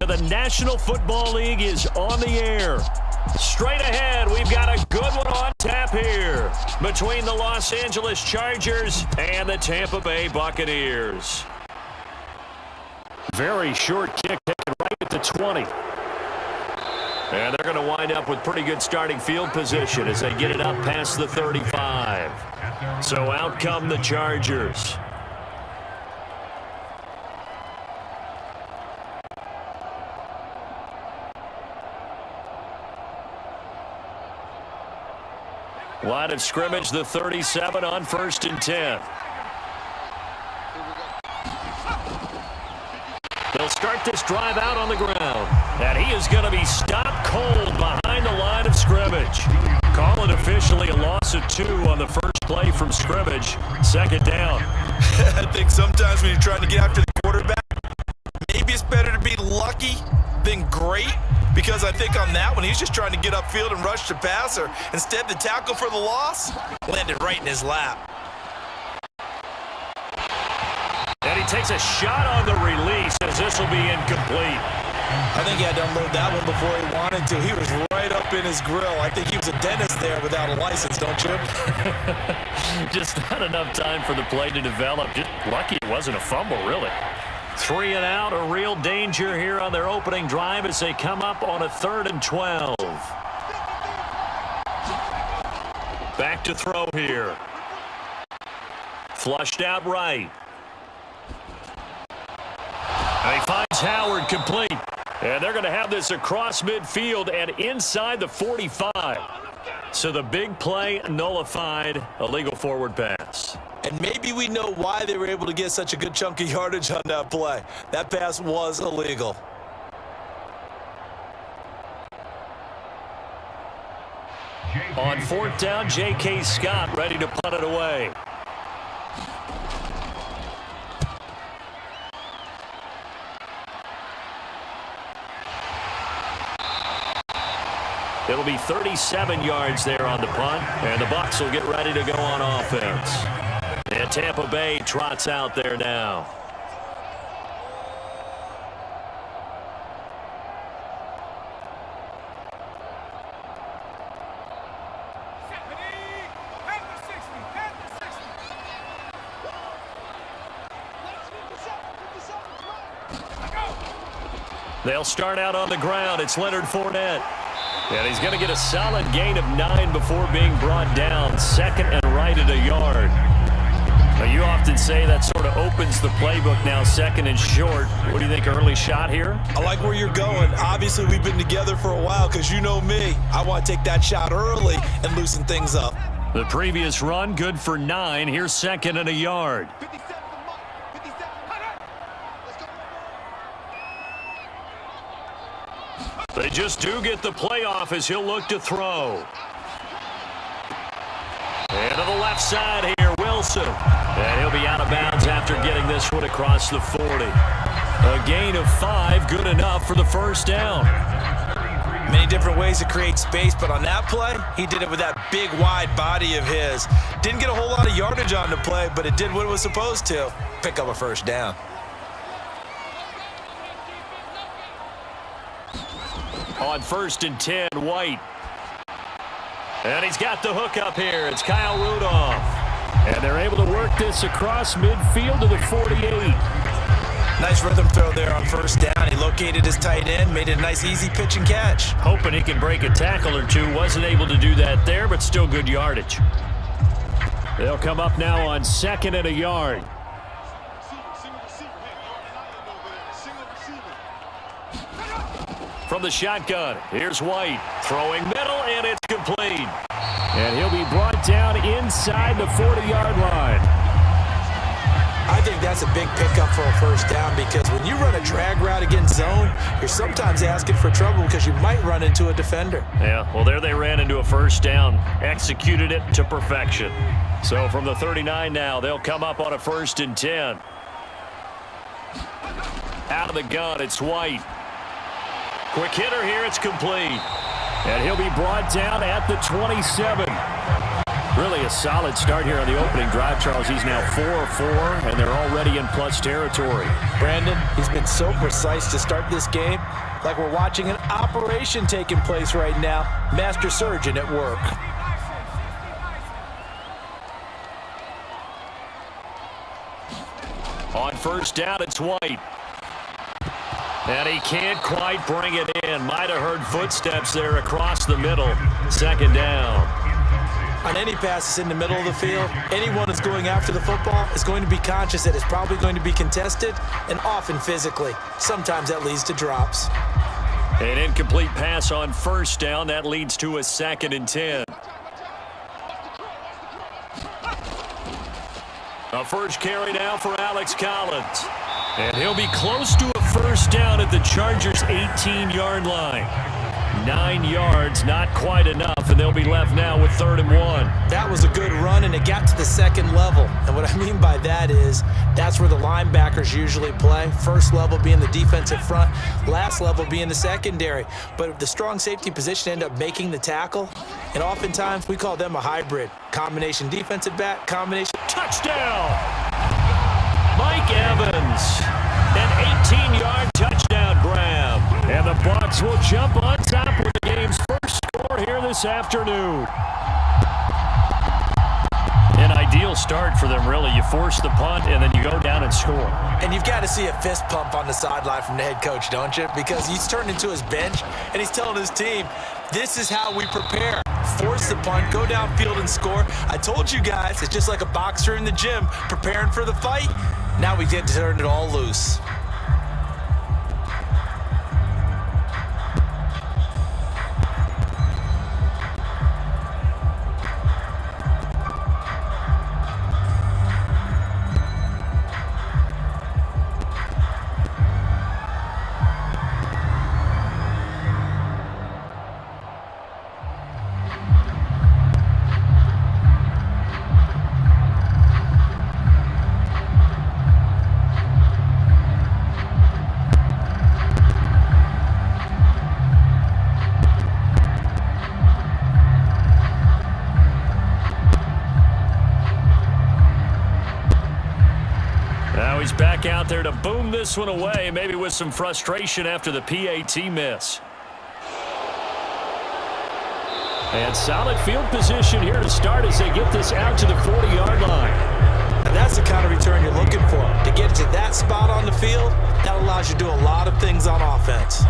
to the National Football League is on the air. Straight ahead, we've got a good one on tap here between the Los Angeles Chargers and the Tampa Bay Buccaneers. Very short kick taken right at the 20. And they're going to wind up with pretty good starting field position as they get it up past the 35. So out come the Chargers. Line of scrimmage, the 37 on 1st and 10. They'll start this drive out on the ground. And he is going to be stopped cold behind the line of scrimmage. Call it officially a loss of 2 on the first play from scrimmage. 2nd down. I think sometimes when you're trying to get after the quarterback, maybe it's better to be lucky than great. Because I think on that one, he's just trying to get upfield and rush the passer. Instead, the tackle for the loss landed right in his lap. And he takes a shot on the release as this will be incomplete. I think he had to unload that one before he wanted to. He was right up in his grill. I think he was a dentist there without a license, don't you? Just not enough time for the play to develop. Just lucky it wasn't a fumble, really. 3 and out, a real danger here on their opening drive as they come up on a 3rd and 12. Back to throw here. Flushed out right. And he finds Howard complete. And they're going to have this across midfield and inside the 45. So the big play nullified, a legal forward pass. And maybe we know why they were able to get such a good chunk of yardage on that play. That pass was illegal. On 4th down, J.K. Scott ready to punt it away. It'll be 37 yards there on the punt, and the Bucs will get ready to go on offense. And Tampa Bay trots out there now. They'll start out on the ground. It's Leonard Fournette. And he's going to get a solid gain of 9 before being brought down. 2nd and right at a yard. Now, you often say that sort of opens the playbook now, 2nd and short. What do you think, early shot here? I like where you're going. Obviously, we've been together for a while because you know me. I want to take that shot early and loosen things up. The previous run, good for 9. Here's 2nd and a yard. They just do get the playoff as he'll look to throw. And to the left side here, Wilson. And he'll be out of bounds after getting this one across the 40. A gain of 5, good enough for the 1st down. Many different ways to create space, but on that play, he did it with that big, wide body of his. Didn't get a whole lot of yardage on the play, but it did what it was supposed to. Pick up a 1st down. On 1st and 10, White. And he's got the hook up here. It's Kyle Rudolph. And they're able to work this across midfield to the 48. Nice rhythm throw there on 1st down. He located his tight end, made it a nice, easy pitch and catch. Hoping he can break a tackle or two. Wasn't able to do that there, but still good yardage. They'll come up now on 2nd and a yard. From the shotgun, here's White. Throwing middle, and it's complete. And he'll be brought down inside the 40-yard line. I think that's a big pickup for a 1st down because when you run a drag route against zone, you're sometimes asking for trouble because you might run into a defender. Yeah, well, there they ran into a 1st down. Executed it to perfection. So from the 39 now, they'll come up on a 1st and 10. Out of the gun, it's White. Quick hitter here, it's complete. And he'll be brought down at the 27. Really a solid start here on the opening drive, Charles. He's now 4 of 4, and they're already in plus territory. Brandon, he's been so precise to start this game, like we're watching an operation taking place right now. Master surgeon at work. On first down, it's White. And he can't quite bring it in. Might have heard footsteps there across the middle. Second down. On any passes in the middle of the field, anyone that's going after the football is going to be conscious that it's probably going to be contested and often physically. Sometimes that leads to drops. An incomplete pass on first down. That leads to a 2nd and 10. A first carry now for Alex Collins. And he'll be close to a first down at the Chargers' 18-yard line. 9 yards, not quite enough, and they'll be left now with 3rd and 1. That was a good run, and it got to the second level. And what I mean by that is that's where the linebackers usually play. First level being the defensive front, last level being the secondary. But the strong safety position ended up making the tackle, and oftentimes we call them a hybrid. Combination defensive back, combination. Touchdown! Mike Evans, an 18-yard touchdown grab. And the Bucs will jump on top with the game's first score here this afternoon. An ideal start for them, really. You force the punt, and then you go down and score. And you've got to see a fist pump on the sideline from the head coach, don't you? Because he's turned into his bench, and he's telling his team, this is how we prepare. Force the punt, go downfield and score. I told you guys, it's just like a boxer in the gym preparing for the fight. Now we get to turn it all loose. He's back out there to boom this one away, maybe with some frustration after the PAT miss. And solid field position here to start as they get this out to the 40-yard line. And that's the kind of return you're looking for. To get to that spot on the field, that allows you to do a lot of things on offense.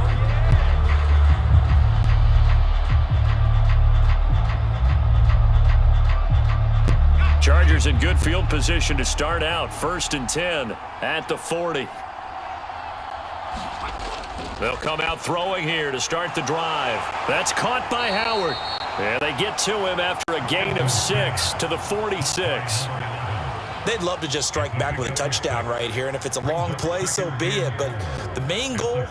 Chargers in good field position to start out. 1st and 10 at the 40. They'll come out throwing here to start the drive. That's caught by Howard. And they get to him after a gain of 6 to the 46. They'd love to just strike back with a touchdown right here, and if it's a long play, so be it. But the main goal,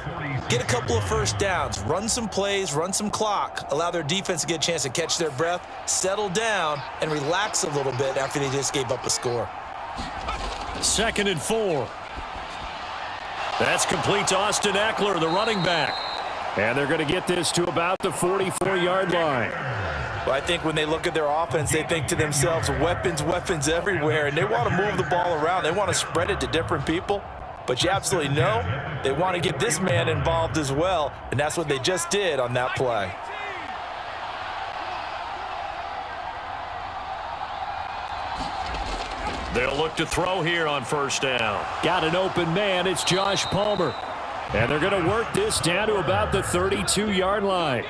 get a couple of first downs, run some plays, run some clock, allow their defense to get a chance to catch their breath, settle down, and relax a little bit after they just gave up a score. 2nd and 4. That's complete to Austin Eckler, the running back. And they're going to get this to about the 44-yard line. Well, I think when they look at their offense, they think to themselves, weapons, weapons everywhere, and they want to move the ball around. They want to spread it to different people. But you absolutely know they want to get this man involved as well, and that's what they just did on that play. They'll look to throw here on first down. Got an open man. It's Josh Palmer. And they're going to work this down to about the 32-yard line.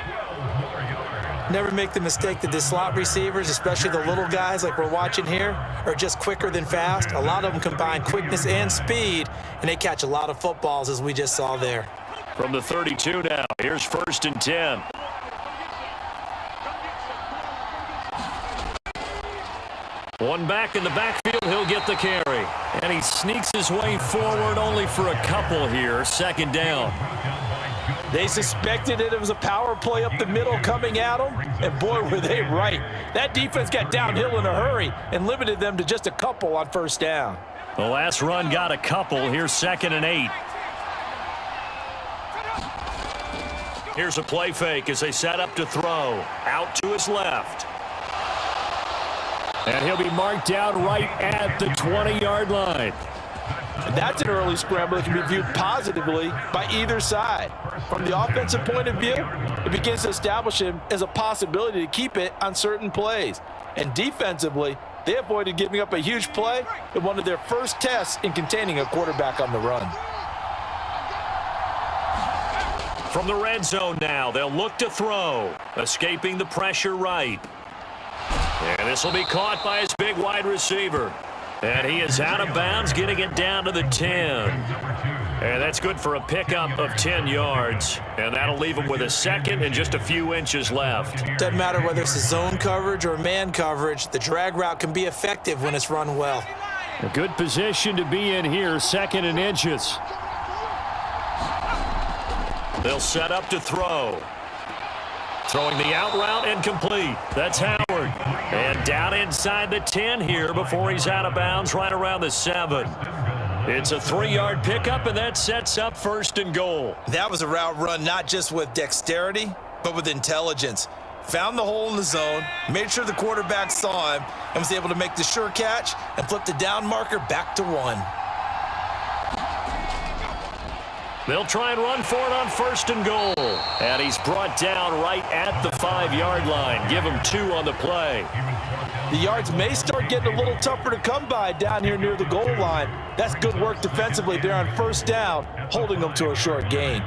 Never make the mistake that the slot receivers, especially the little guys like we're watching here, are just quicker than fast. A lot of them combine quickness and speed, and they catch a lot of footballs, as we just saw there. From the 32 now, here's 1st and 10. One back in the backfield, he'll get the carry. And he sneaks his way forward only for a couple here. 2nd down. They suspected it was a power play up the middle coming at them, and boy, were they right. That defense got downhill in a hurry and limited them to just a couple on first down. The last run got a couple. Here's 2nd and 8. Here's a play fake as they set up to throw. Out to his left. And he'll be marked down right at the 20-yard line. And that's an early scramble that can be viewed positively by either side. From the offensive point of view, it begins to establish him as a possibility to keep it on certain plays. And defensively, they avoided giving up a huge play in one of their first tests in containing a quarterback on the run. From the red zone now, they'll look to throw, escaping the pressure right. And this will be caught by his big wide receiver. And he is out of bounds, getting it down to the 10. And that's good for a pickup of 10 yards. And that'll leave him with a second and just a few inches left. Doesn't matter whether it's a zone coverage or man coverage, the drag route can be effective when it's run well. A good position to be in here, second and inches. They'll set up to throw. Throwing the out route and complete. That's Howard. And down inside the 10 here before he's out of bounds right around the 7. It's a 3-yard pickup, and that sets up first and goal. That was a route run not just with dexterity, but with intelligence. Found the hole in the zone, made sure the quarterback saw him, and was able to make the sure catch and flip the down marker back to 1. They'll try and run for it on first and goal. And he's brought down right at the 5-yard line. Give him 2 on the play. The yards may start getting a little tougher to come by down here near the goal line. That's good work defensively there on first down, holding them to a short gain.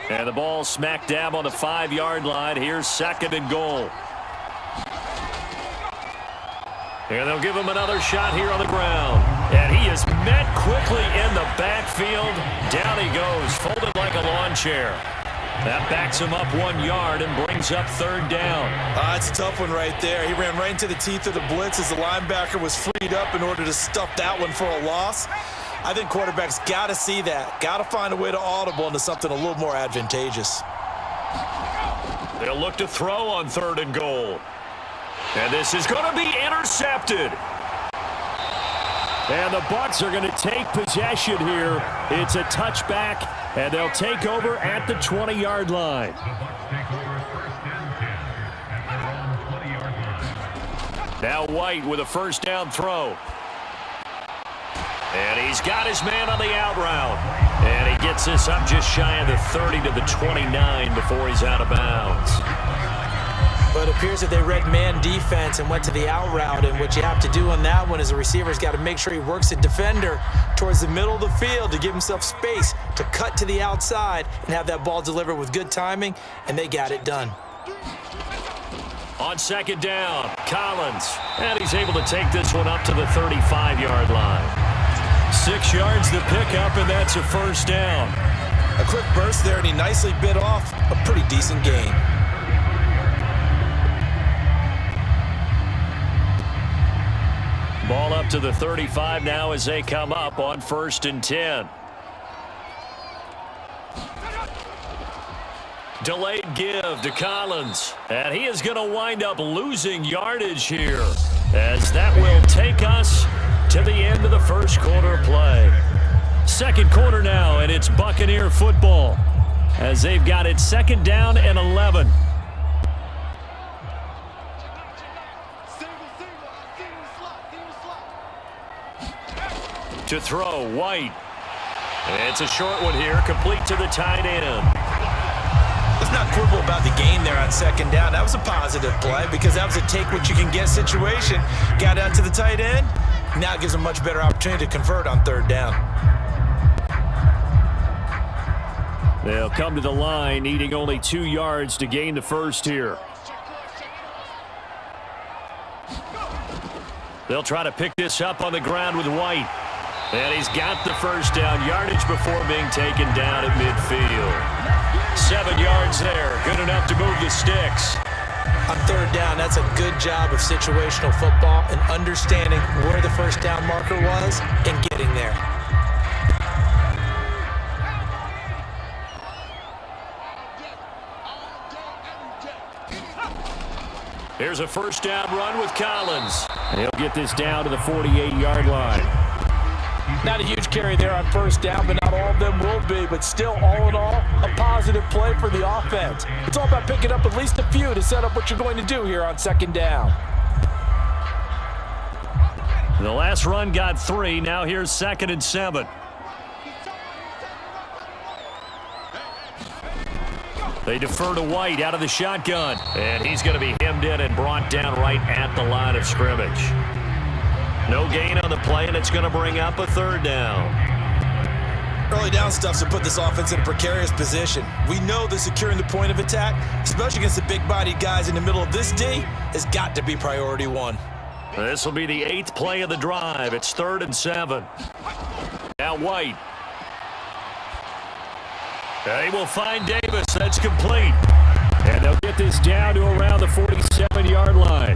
And the ball smack dab on the 5-yard line. Here's second and goal. And they'll give him another shot here on the ground. And he is met quickly in the backfield. Down he goes, folded like a lawn chair. That backs him up 1 yard and brings up third down. It's a tough one right there. He ran right into the teeth of the blitz as the linebacker was freed up in order to stuff that one for a loss. I think quarterbacks got to see that. Got to find a way to audible into something a little more advantageous. They'll look to throw on third and goal. And this is going to be intercepted. And the Bucs are going to take possession here. It's a touchback, and they'll take over at the 20-yard line. Now White with a first down throw. And he's got his man on the out route. And he gets this up just shy of the 30 to the 29 before he's out of bounds. But it appears that they read man defense and went to the out route. And what you have to do on that one is the receiver's got to make sure he works the defender towards the middle of the field to give himself space to cut to the outside and have that ball delivered with good timing, and they got it done. On second down, Collins. And he's able to take this one up to the 35-yard line. 6 yards to pick up, and that's a first down. A quick burst there, and he nicely bit off a pretty decent gain. Ball up to the 35 now as they come up on first and 10. Delayed give to Collins. And he is going to wind up losing yardage here, as that will take us to the end of the first quarter play. Second quarter now, and it's Buccaneer football as they've got it second down and 11. To throw, White. And it's a short one here, complete to the tight end. Let's not quibble about the gain there on second down. That was a positive play because that was a take-what-you-can-get situation. Got out to the tight end. Now it gives them a much better opportunity to convert on third down. They'll come to the line, needing only 2 yards to gain the first here. They'll try to pick this up on the ground with White. And he's got the first down, yardage before being taken down at midfield. 7 yards there, good enough to move the sticks. On third down, that's a good job of situational football and understanding where the first down marker was and getting there. Here's a first down run with Collins. And he'll get this down to the 48-yard line. Not a huge carry there on first down, but not all of them will be. But still, all in all, a positive play for the offense. It's all about picking up at least a few to set up what you're going to do here on second down. The last run got 3. Now here's 2nd and 7. They defer to White out of the shotgun. And he's going to be hemmed in and brought down right at the line of scrimmage. No gain on the play, and it's going to bring up a 3rd down. Early down stuffs will put this offense in a precarious position. We know that securing the point of attack, especially against the big-bodied guys in the middle of this D, has got to be priority 1. This will be the 8th play of the drive. It's 3rd and 7. Now White. They will find Davis. That's complete. And they'll get this down to around the 47-yard line.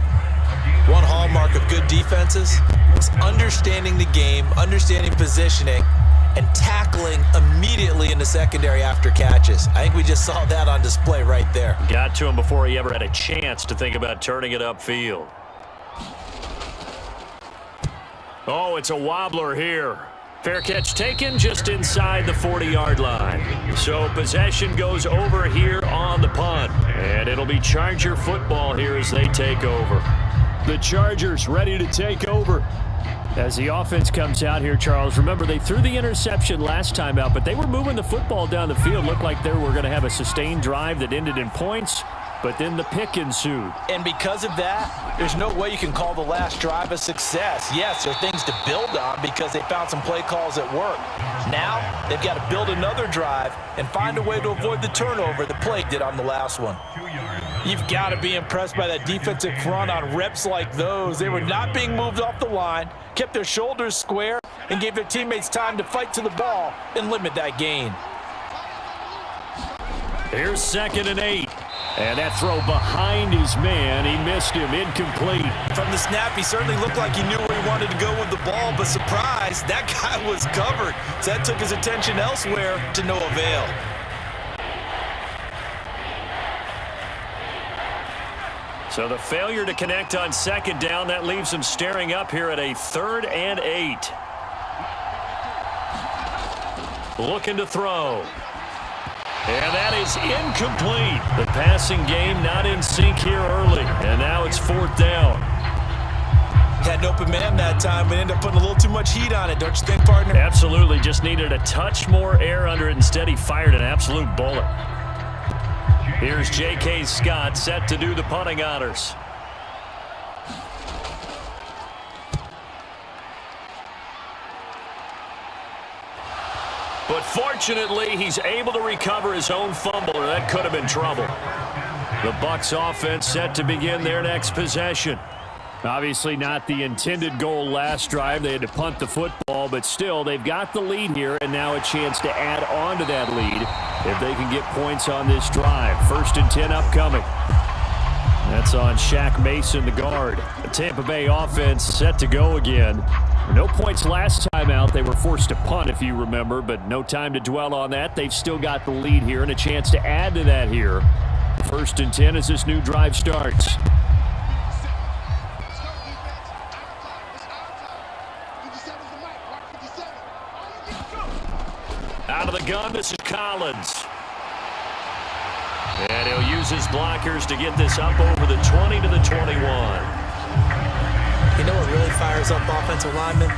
One hallmark of good defenses is understanding the game, understanding positioning, and tackling immediately in the secondary after catches. I think we just saw that on display right there. Got to him before he ever had a chance to think about turning it upfield. Oh, it's a wobbler here. Fair catch taken just inside the 40-yard line. So possession goes over here on the punt. And it'll be Charger football here as they take over. The Chargers ready to take over. As the offense comes out here, Charles, remember they threw the interception last time out, but they were moving the football down the field. Looked like they were going to have a sustained drive that ended in points. But then the pick ensued. And because of that, there's no way you can call the last drive a success. Yes, there are things to build on because they found some play calls that work. Now, they've got to build another drive and find a way to avoid the turnover the play did on the last one. You've got to be impressed by that defensive front on reps like those. They were not being moved off the line, kept their shoulders square, and gave their teammates time to fight to the ball and limit that gain. Here's 2nd and 8. And that throw behind his man, he missed him, incomplete. From the snap, he certainly looked like he knew where he wanted to go with the ball, but surprise, that guy was covered. So that took his attention elsewhere to no avail. So the failure to connect on 2nd down, that leaves him staring up here at a 3rd and 8. Looking to throw. And that is incomplete. The passing game not in sync here early. And now it's 4th down. Had an open man that time, but ended up putting a little too much heat on it, don't you think, partner? Absolutely. Just needed a touch more air under it. Instead, he fired an absolute bullet. Here's J.K. Scott set to do the punting honors. But fortunately, he's able to recover his own fumble, or that could have been trouble. The Bucs offense set to begin their next possession. Obviously not the intended goal last drive. They had to punt the football, but still, they've got the lead here, and now a chance to add on to that lead if they can get points on this drive. 1st and 10 upcoming. That's on Shaq Mason, the guard. The Tampa Bay offense set to go again. No points last time out. They were forced to punt, if you remember, but no time to dwell on that. They've still got the lead here and a chance to add to that here. 1st and 10 as this new drive starts. Out of the gun, this is Collins. And he'll use his blockers to get this up over the 20 to the 21. You know what really fires up offensive linemen?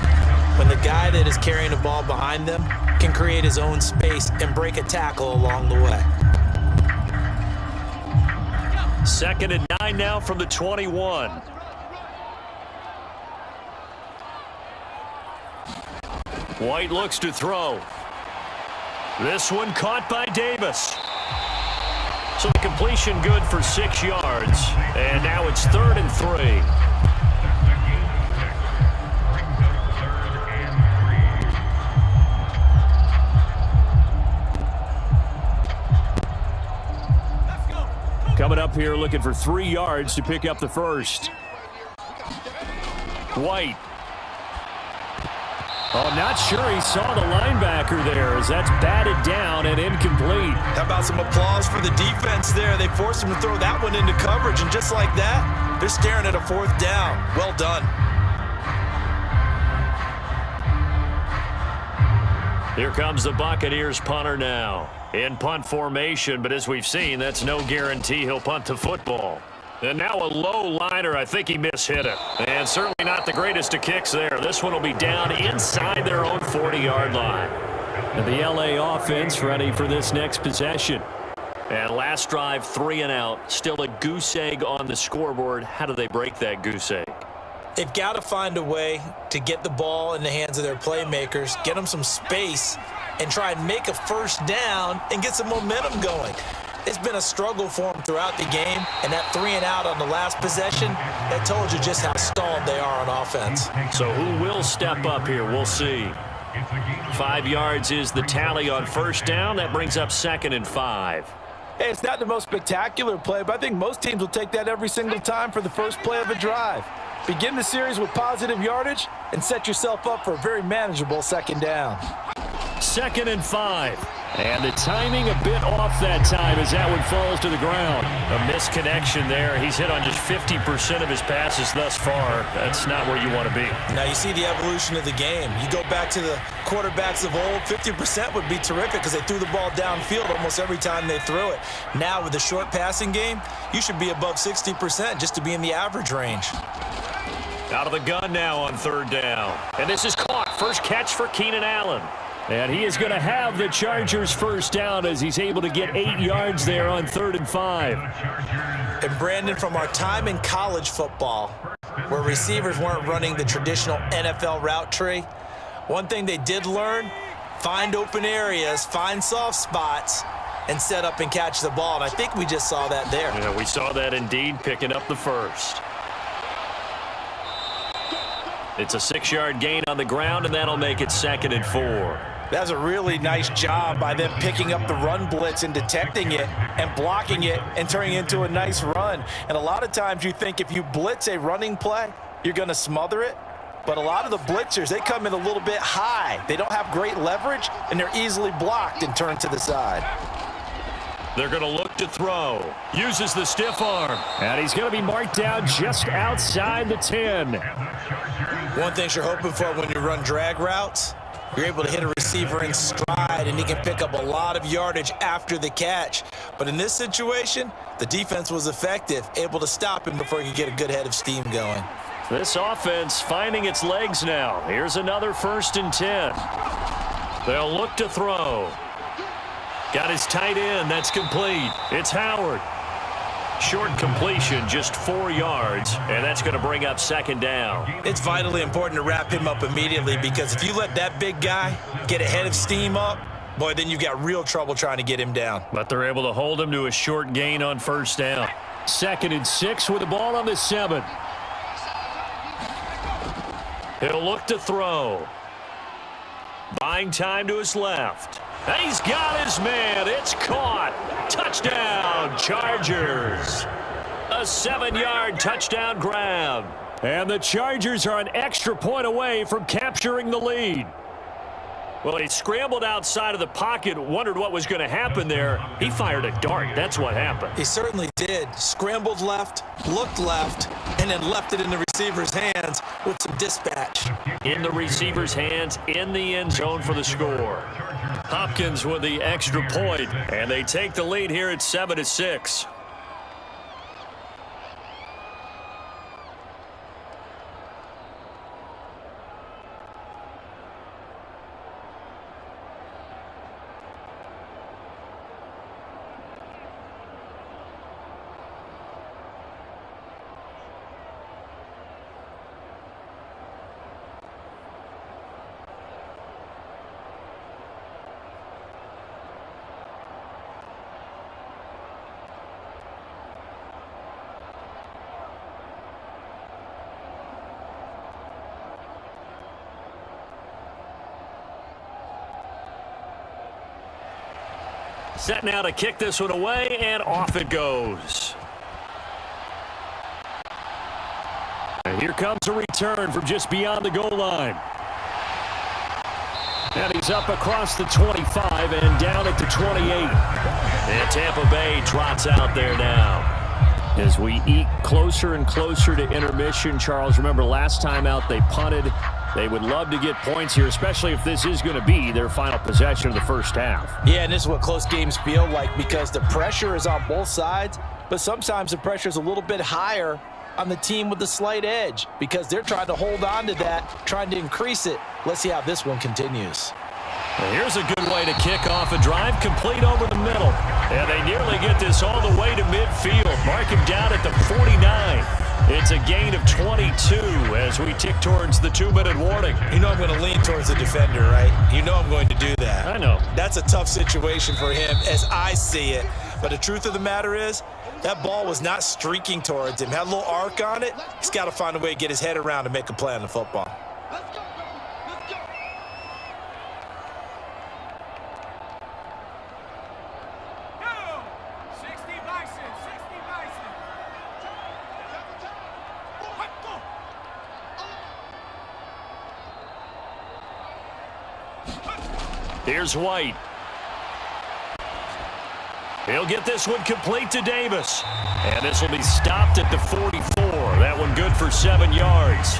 When the guy that is carrying the ball behind them can create his own space and break a tackle along the way. 2nd and 9 now from the 21. White looks to throw. This one caught by Davis. So the completion good for 6 yards. And now it's 3rd and 3. Coming up here looking for 3 yards to pick up the first. White. Oh, not sure he saw the linebacker there as that's batted down and incomplete. How about some applause for the defense there? They forced him to throw that one into coverage, and just like that, they're staring at a 4th down. Well done. Here comes the Buccaneers punter now. In punt formation, but as we've seen, that's no guarantee he'll punt the football. And now a low liner. I think he mishit it. And certainly not the greatest of kicks there. This one will be down inside their own 40-yard line. And the LA offense ready for this next possession. And last drive, 3 and out. Still a goose egg on the scoreboard. How do they break that goose egg? They've got to find a way to get the ball in the hands of their playmakers, get them some space, and try and make a first down and get some momentum going. It's been a struggle for them throughout the game, and that 3 and out on the last possession, that told you just how stalled they are on offense. So who will step up here? We'll see. 5 yards is the tally on first down. That brings up 2nd and 5. Hey, it's not the most spectacular play, but I think most teams will take that every single time for the first play of a drive. Begin the series with positive yardage and set yourself up for a very manageable 2nd down. 2nd and 5. And the timing a bit off that time as that one falls to the ground. A misconnection there. He's hit on just 50% of his passes thus far. That's not where you want to be. Now you see the evolution of the game. You go back to the quarterbacks of old, 50% would be terrific because they threw the ball downfield almost every time they threw it. Now with the short passing game, you should be above 60% just to be in the average range. Out of the gun now on 3rd down. And this is caught. First catch for Keenan Allen. And he is going to have the Chargers first down as he's able to get 8 yards there on 3rd and 5. And Brandon, from our time in college football, where receivers weren't running the traditional NFL route tree, one thing they did learn, find open areas, find soft spots, and set up and catch the ball. And I think we just saw that there. Yeah, we saw that indeed, picking up the first. It's a 6-yard gain on the ground, and that'll make it 2nd and 4. That's a really nice job by them picking up the run blitz and detecting it and blocking it and turning it into a nice run. And a lot of times you think if you blitz a running play, you're going to smother it. But a lot of the blitzers, they come in a little bit high. They don't have great leverage, and they're easily blocked and turned to the side. They're going to look to throw. Uses the stiff arm. And he's going to be marked down just outside the 10. One thing you're hoping for when you run drag routes, you're able to hit a receiver in stride, and he can pick up a lot of yardage after the catch. But in this situation, the defense was effective, able to stop him before he could get a good head of steam going. This offense finding its legs now. Here's another 1st and 10. They'll look to throw. Got his tight end. That's complete. It's Howard. Short completion, just 4 yards, and that's going to bring up 2nd down. It's vitally important to wrap him up immediately because if you let that big guy get a head of steam up, boy, then you've got real trouble trying to get him down. But they're able to hold him to a short gain on 1st down. 2nd and 6 with the ball on the 7. He'll look to throw. Buying time to his left. And he's got his man. It's caught. Touchdown, Chargers. A 7-yard touchdown grab. And the Chargers are an extra point away from capturing the lead. Well, he scrambled outside of the pocket, wondered what was going to happen there. He fired a dart. That's what happened. He certainly did. Scrambled left, looked left, and then left it in the receiver's hands with some dispatch. In the receiver's hands, in the end zone for the score. Hopkins with the extra point, and they take the lead here at 7-6. Set now to kick this one away, and off it goes. And here comes a return from just beyond the goal line. And he's up across the 25 and down at the 28. And Tampa Bay trots out there now. As we eke closer and closer to intermission, Charles, remember last time out they punted. They would love to get points here, especially if this is going to be their final possession of the first half. Yeah, and this is what close games feel like because the pressure is on both sides, but sometimes the pressure is a little bit higher on the team with the slight edge because they're trying to hold on to that, trying to increase it. Let's see how this one continues. Well, here's a good way to kick off a drive, complete over the middle. And they nearly get this all the way to midfield. Mark him down at the 49. It's a gain of 22 as we tick towards the 2-minute warning. You know I'm going to lean towards the defender, right? You know I'm going to do that. I know. That's a tough situation for him as I see it. But the truth of the matter is, that ball was not streaking towards him. Had a little arc on it. He's got to find a way to get his head around and make a play on the football. Let's go. Let's go. Go. 60 Bison. 60 Bison. Here's White. He'll get this one complete to Davis. And this will be stopped at the 44. That one good for 7 yards.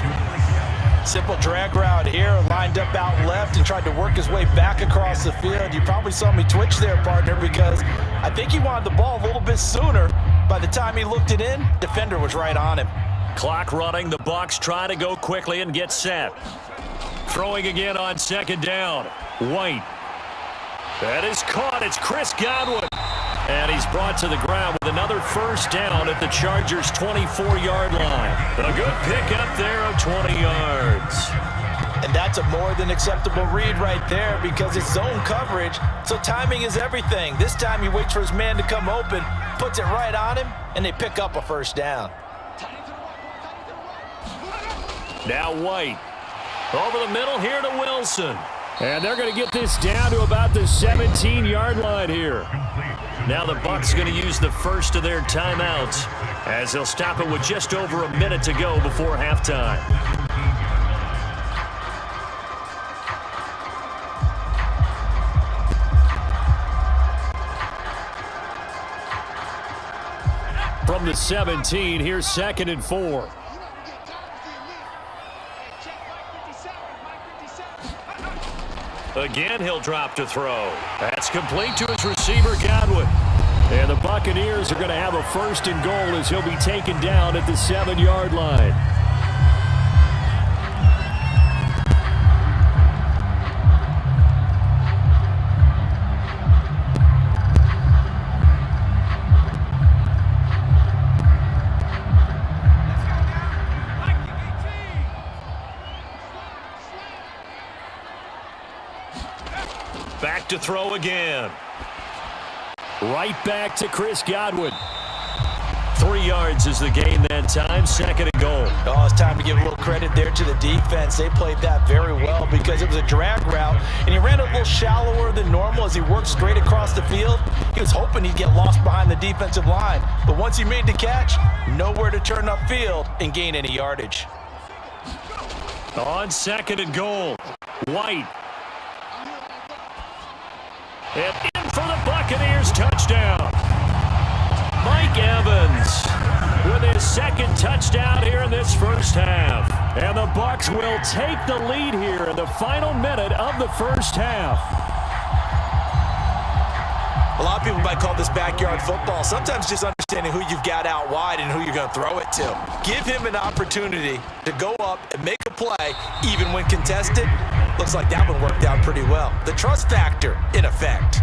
Simple drag route here, lined up out left and tried to work his way back across the field. You probably saw me twitch there, partner, because I think he wanted the ball a little bit sooner. By the time he looked it in, defender was right on him. Clock running. The Bucs try to go quickly and get set. Throwing again on second down. White. That is caught. It's Chris Godwin. And he's brought to the ground with another first down at the Chargers' 24-yard line. A good pickup there of 20 yards. And that's a more than acceptable read right there because it's zone coverage, so timing is everything. This time he waits for his man to come open, puts it right on him, and they pick up a first down. Now White. Over the middle here to Wilson. And they're going to get this down to about the 17-yard line here. Now the Bucs going to use the first of their timeouts as they'll stop it with just over a minute to go before halftime. From the 17, here's 2nd and 4. Again, he'll drop to throw. That's complete to his receiver, Godwin. And the Buccaneers are going to have a 1st and goal as he'll be taken down at the 7-yard line. Back to throw again. Right back to Chris Godwin. 3 yards is the gain that time. 2nd and goal. Oh, it's time to give a little credit there to the defense. They played that very well because it was a drag route, and he ran a little shallower than normal as he worked straight across the field. He was hoping he'd get lost behind the defensive line, but once he made the catch, nowhere to turn upfield and gain any yardage. On 2nd and goal, White. And in for the Buccaneers, touchdown. Mike Evans with his 2nd touchdown here in this first half. And the Bucs will take the lead here in the final minute of the first half. A lot of people might call this backyard football. Sometimes just understanding who you've got out wide and who you're going to throw it to. Give him an opportunity to go up and make a play, even when contested. Looks like that one worked out pretty well. The trust factor in effect.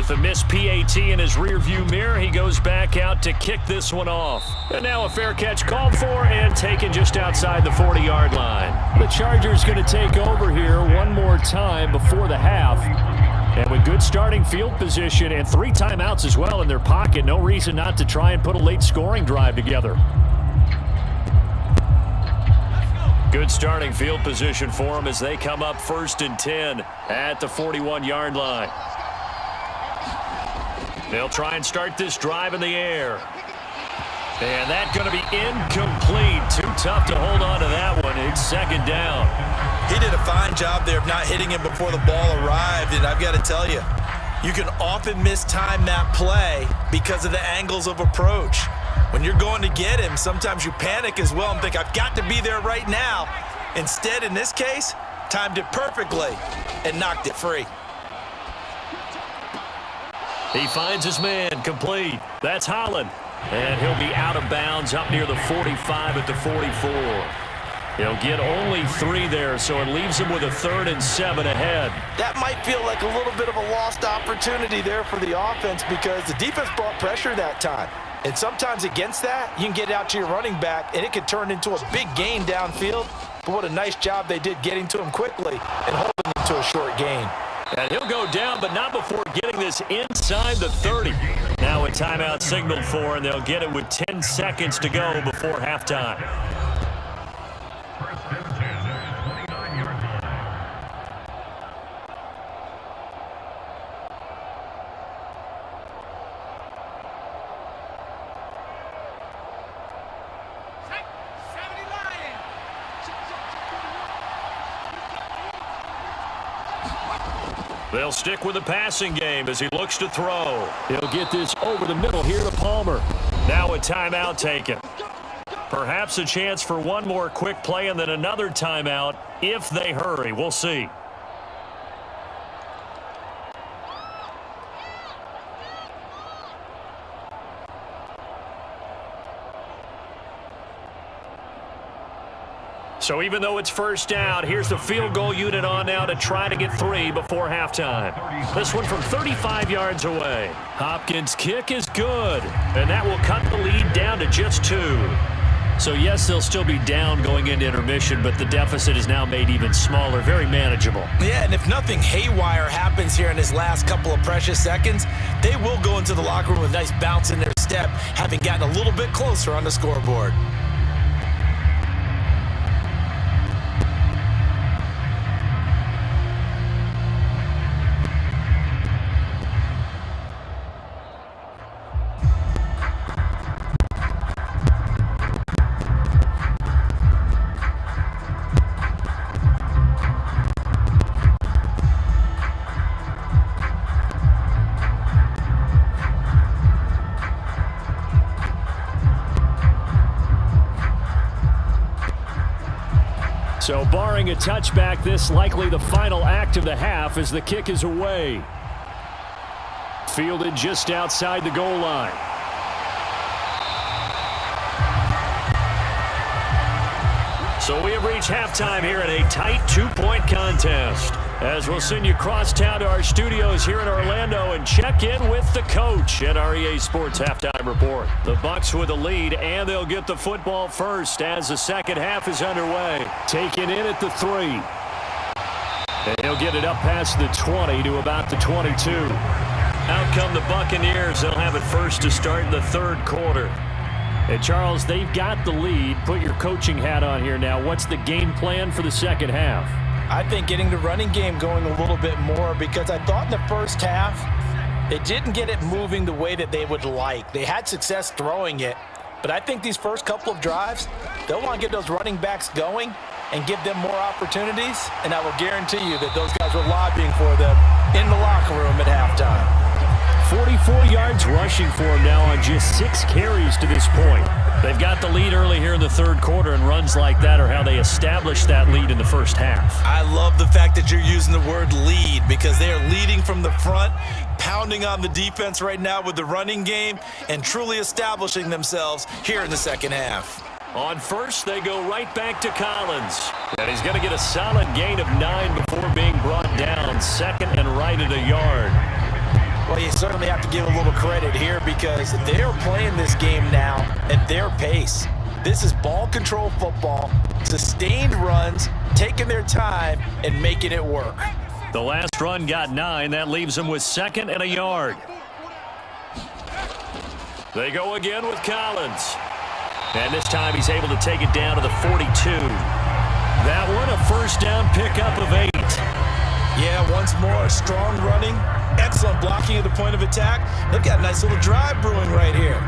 With the missed PAT in his rearview mirror, he goes back out to kick this one off. And now a fair catch called for and taken just outside the 40-yard line. The Chargers going to take over here one more time before the half. And with good starting field position and 3 timeouts as well in their pocket, no reason not to try and put a late scoring drive together. Good starting field position for them as they come up 1st and 10 at the 41-yard line. They'll try and start this drive in the air. And that's going to be incomplete. Too tough to hold on to that one. It's 2nd down. He did a fine job there of not hitting him before the ball arrived, and I've got to tell you, you can often mistime that play because of the angles of approach. When you're going to get him, sometimes you panic as well and think, I've got to be there right now. Instead, in this case, timed it perfectly and knocked it free. He finds his man, complete. That's Holland. And he'll be out of bounds up near the 45 at the 44. He'll get only 3 there, so it leaves him with a 3rd and 7 ahead. That might feel like a little bit of a lost opportunity there for the offense because the defense brought pressure that time. And sometimes against that, you can get out to your running back, and it can turn into a big gain downfield. But what a nice job they did getting to him quickly and holding him to a short gain. And he'll go down, but not before getting this inside the 30. Now a timeout signaled for, and they'll get it with 10 seconds to go before halftime. They'll stick with the passing game as he looks to throw. He'll get this over the middle here to Palmer. Now a timeout taken. Perhaps a chance for one more quick play and then another timeout if they hurry. We'll see. So even though it's 1st down, here's the field goal unit on now to try to get 3 before halftime. This one from 35 yards away. Hopkins' kick is good, and that will cut the lead down to just 2. So yes, they'll still be down going into intermission, but the deficit is now made even smaller, very manageable. Yeah, and if nothing haywire happens here in his last couple of precious seconds, they will go into the locker room with a nice bounce in their step, having gotten a little bit closer on the scoreboard. So barring a touchback, this likely the final act of the half as the kick is away. Fielded just outside the goal line. So we have reached halftime here in a tight 2-point contest. As we'll send you crosstown to our studios here in Orlando and check in with the coach at our EA Sports Halftime Report. The Bucs with the lead, and they'll get the football first as the second half is underway. Taken in at the 3. And he'll get it up past the 20 to about the 22. Out come the Buccaneers. They'll have it first to start in the 3rd quarter. And Charles, they've got the lead. Put your coaching hat on here now. What's the game plan for the second half? I think getting the running game going a little bit more because I thought in the first half they didn't get it moving the way that they would like. They had success throwing it, but I think these first couple of drives, they'll want to get those running backs going and give them more opportunities, and I will guarantee you that those guys were lobbying for them in the locker room at halftime. 44 yards rushing for him now on just 6 carries to this point. They've got the lead early here in the 3rd quarter, and runs like that are how they established that lead in the first half. I love the fact that you're using the word lead because they are leading from the front, pounding on the defense right now with the running game, and truly establishing themselves here in the second half. On first, they go right back to Collins. And he's going to get a solid gain of 9 before being brought down. 2nd and right at a yard. Well, you certainly have to give a little credit here because they're playing this game now at their pace. This is ball control football, sustained runs, taking their time, and making it work. The last run got 9. That leaves them with 2nd and a yard. They go again with Collins. And this time he's able to take it down to the 42. That one a first down pickup of 8. Yeah, once more, strong running, excellent blocking at the point of attack. They've got a nice little drive brewing right here.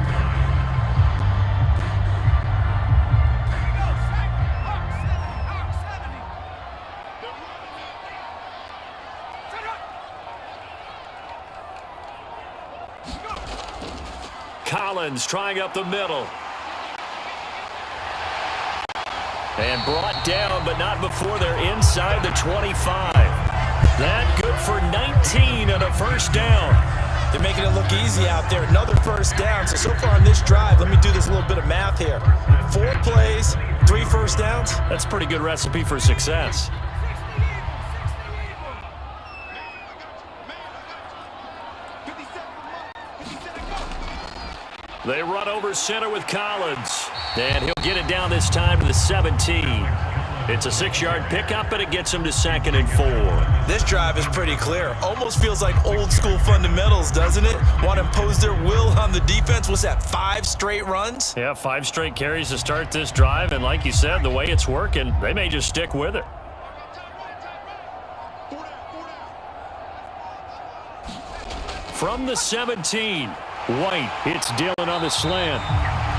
Collins trying up the middle. And brought down, but not before they're inside the 25. That good for 19 and a first down. They're making it look easy out there. Another first down. So far on this drive, let me do this little bit of math here. 4 plays, 3 first downs. That's a pretty good recipe for success. They run over center with Collins. And he'll get it down this time to the 17. It's a 6-yard pickup, and it gets him to 2nd and 4. This drive is pretty clear. Almost feels like old school fundamentals, doesn't it? Want to impose their will on the defense. What's that, 5 straight runs? Yeah, 5 straight carries to start this drive. And like you said, the way it's working, they may just stick with it. From the 17. White hits Dillon on the slant.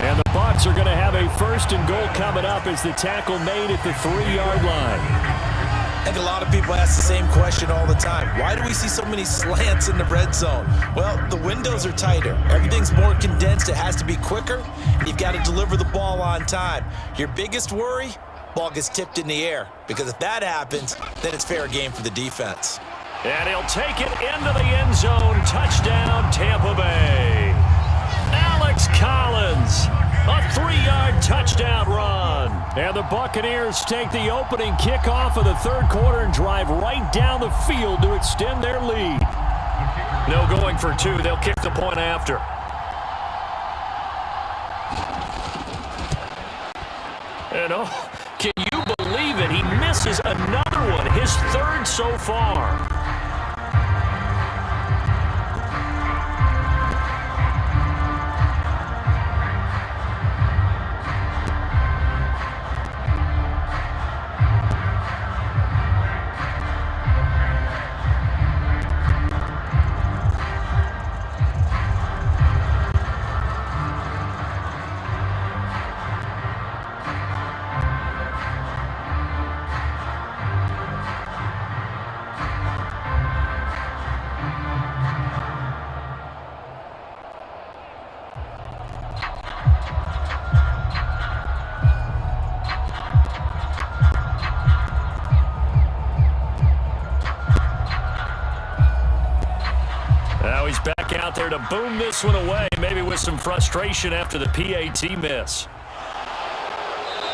And the Bucs are going to have a 1st and goal coming up as the tackle made at the 3-yard line. I think a lot of people ask the same question all the time. Why do we see so many slants in the red zone? Well, the windows are tighter. Everything's more condensed. It has to be quicker. And you've got to deliver the ball on time. Your biggest worry? Ball gets tipped in the air. Because if that happens, then it's fair game for the defense. And he'll take it into the end zone. Touchdown, Tampa Bay. Alex Collins, a 3-yard touchdown run. And the Buccaneers take the opening kickoff of the 3rd quarter and drive right down the field to extend their lead. No going for 2. They'll kick the point after. And oh, can you believe it? He misses another one, his 3rd so far. He's back out there to boom this one away, maybe with some frustration after the PAT miss.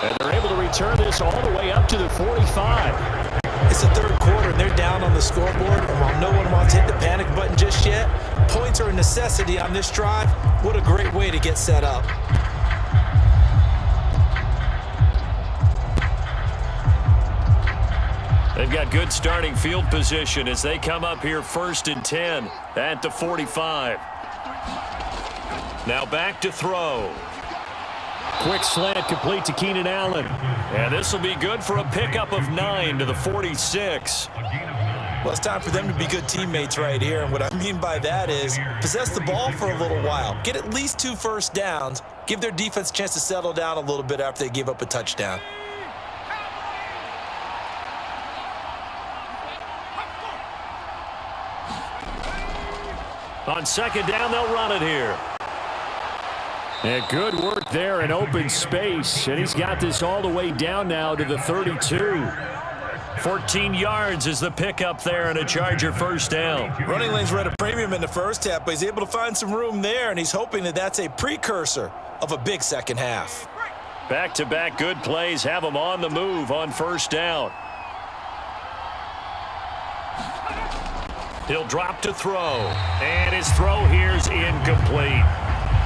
And they're able to return this all the way up to the 45. It's the 3rd quarter, and they're down on the scoreboard. And while no one wants to hit the panic button just yet, points are a necessity on this drive. What a great way to get set up. They've got good starting field position as they come up here 1st and 10 at the 45. Now back to throw. Quick slant complete to Keenan Allen. And this will be good for a pickup of 9 to the 46. Well, it's time for them to be good teammates right here. And what I mean by that is possess the ball for a little while. Get at least 2 first downs. Give their defense a chance to settle down a little bit after they give up a touchdown. On 2nd down, they'll run it here. And good work there in open space. And he's got this all the way down now to the 32. 14 yards is the pickup there and a Charger 1st down. Running lanes were at a premium in the 1st half, but he's able to find some room there, and he's hoping that that's a precursor of a big 2nd half. Back-to-back good plays have him on the move on 1st down. He'll drop to throw. And his throw here's incomplete.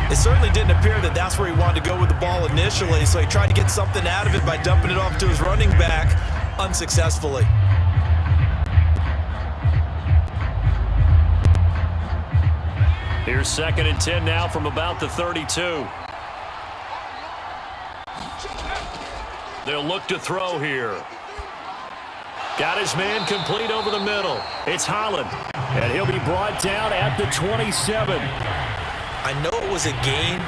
It certainly didn't appear that that's where he wanted to go with the ball initially, so he tried to get something out of it by dumping it off to his running back unsuccessfully. Here's 2nd and 10 now from about the 32. They'll look to throw here. Got his man complete over the middle. It's Holland, and he'll be brought down at the 27. I know it was a gain,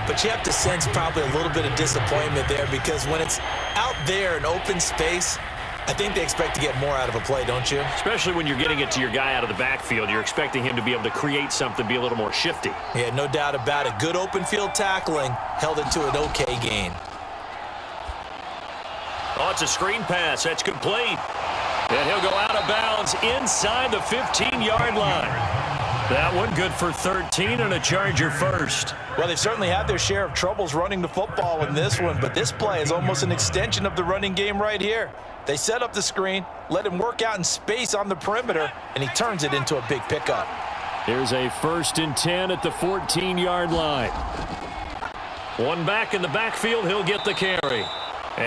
but you have to sense probably a little bit of disappointment there because when it's out there in open space, I think they expect to get more out of a play, don't you? Especially when you're getting it to your guy out of the backfield. You're expecting him to be able to create something, be a little more shifty. Yeah, no doubt about it. Good open field tackling held it to an okay gain. Oh, it's a screen pass. That's complete. And he'll go out of bounds inside the 15-yard line. That one good for 13 and a Charger first. Well, they've certainly had their share of troubles running the football in this one, but this play is almost an extension of the running game right here. They set up the screen, let him work out in space on the perimeter, and he turns it into a big pickup. Here's a 1st and 10 at the 14-yard line. One back in the backfield, he'll get the carry.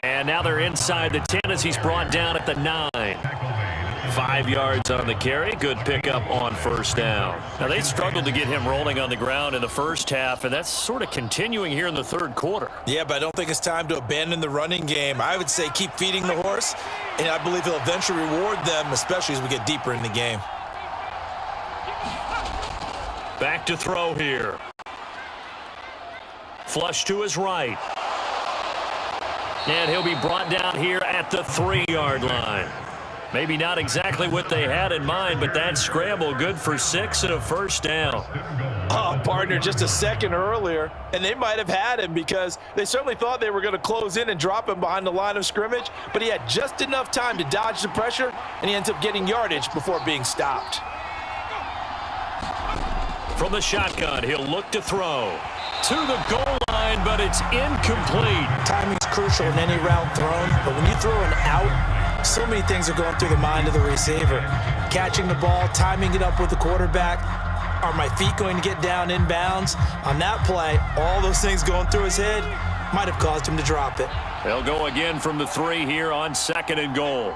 And now they're inside the 10 as he's brought down at the 9. 5 yards on the carry. Good pickup on 1st down. Now, they struggled to get him rolling on the ground in the first half, and that's sort of continuing here in the 3rd quarter. Yeah, but I don't think it's time to abandon the running game. I would say keep feeding the horse, and I believe he'll eventually reward them, especially as we get deeper in the game. Back to throw here. Flush to his right. And he'll be brought down here at the 3-yard line. Maybe not exactly what they had in mind, but that scramble good for 6 and a 1st down. Oh, partner, just a second earlier, and they might have had him because they certainly thought they were going to close in and drop him behind the line of scrimmage, but he had just enough time to dodge the pressure, and he ends up getting yardage before being stopped. From the shotgun, he'll look to throw. To the goal line, but it's incomplete. Timing's crucial in any route thrown, but when you throw an out, so many things are going through the mind of the receiver. Catching the ball, timing it up with the quarterback. Are my feet going to get down inbounds? On that play, all those things going through his head might have caused him to drop it. They'll go again from the 3 here on 2nd and goal.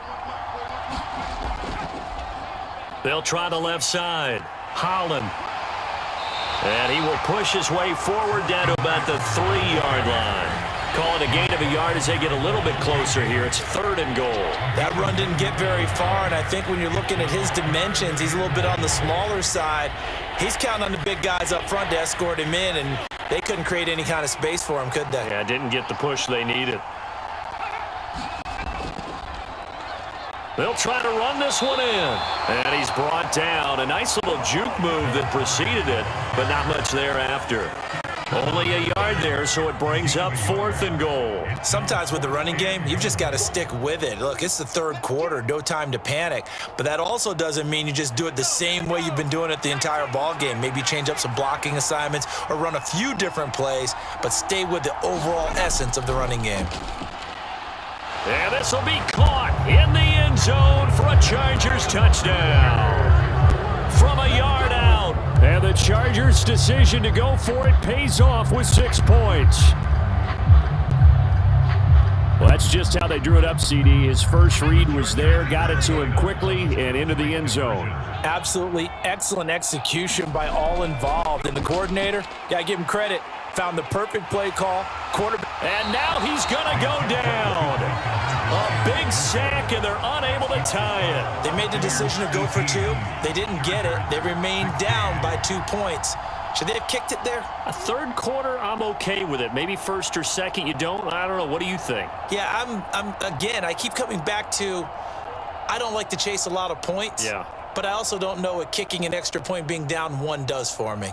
They'll try the left side. Holland. And he will push his way forward down to about the 3-yard line. Call it a gain of a yard as they get a little bit closer here. It's 3rd and goal. That run didn't get very far, and I think when you're looking at his dimensions, he's a little bit on the smaller side. He's counting on the big guys up front to escort him in, and they couldn't create any kind of space for him, could they? Yeah, didn't get the push they needed. They'll try to run this one in. And he's brought down. A nice little juke move that preceded it, but not much thereafter. Only a yard there, so it brings up 4th and goal. Sometimes with the running game, you've just got to stick with it. Look, it's the 3rd quarter, no time to panic. But that also doesn't mean you just do it the same way you've been doing it the entire ball game. Maybe change up some blocking assignments or run a few different plays, but stay with the overall essence of the running game. And this will be caught in the end zone for a Chargers touchdown. From a yard out. And the Chargers' decision to go for it pays off with 6 points. Well, that's just how they drew it up, CD. His first read was there, got it to him quickly, and into the end zone. Absolutely excellent execution by all involved. And the coordinator, got to give him credit, found the perfect play call. Quarterback. And now he's going to go down. A big sack, and they're unable to tie it. They made the decision to go for 2. They didn't get it. They remained down by 2 points. Should they have kicked it there? A 3rd quarter, I'm okay with it. Maybe 1st or 2nd, you don't. I don't know. What do you think? Yeah, again, I keep coming back to I don't like to chase a lot of points. Yeah. But I also don't know what kicking an extra point being down 1 does for me.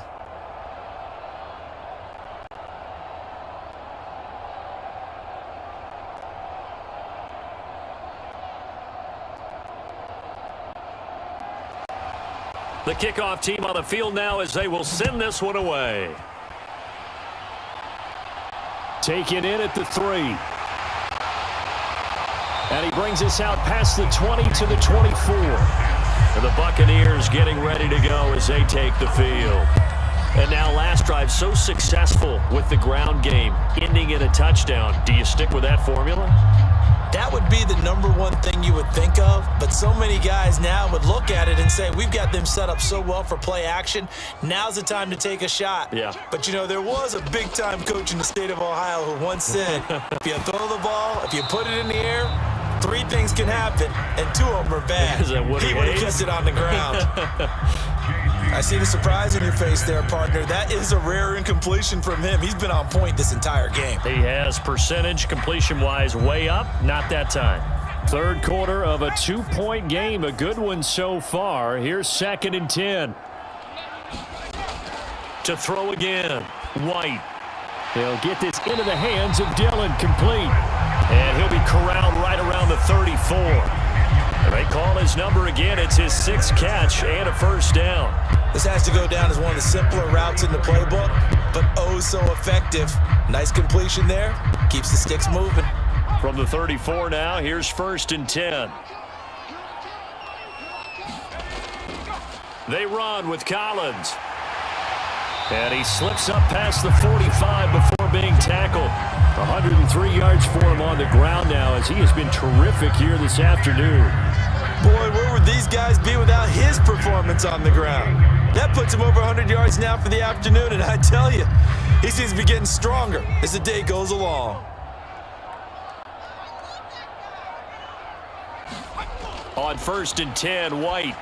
The kickoff team on the field now as they will send this one away. Taken in at the 3. And he brings us out past the 20 to the 24. And the Buccaneers getting ready to go as they take the field. And now last drive so successful with the ground game, ending in a touchdown. Do you stick with that formula? That would be the number one thing you would think of, but so many guys now would look at it and say, we've got them set up so well for play action. Now's the time to take a shot. Yeah. But, you know, there was a big-time coach in the state of Ohio who once said, if you throw the ball, if you put it in the air, 3 things can happen, and 2 of them are bad. Is that Woody He would have Hayes? kept it on the ground. I see the surprise in your face there, partner. That is a rare incompletion from him. He's been on point this entire game. He has percentage completion-wise way up, not that time. Third quarter of a 2-point game, a good one so far. Here's 2nd and 10. To throw again, White. He'll get this into the hands of Dillon, complete. And he'll be corralled right around the 34. And they call his number again. It's his 6th catch and a first down. This has to go down as one of the simpler routes in the playbook, but oh so effective. Nice completion there. Keeps the sticks moving. From the 34 now, here's 1st and 10. They run with Collins. And he slips up past the 45 before being tackled. 103 yards for him on the ground now as he has been terrific here this afternoon. Boy, where would these guys be without his performance on the ground? That puts him over 100 yards now for the afternoon, and I tell you, he seems to be getting stronger as the day goes along. On 1st and 10, White.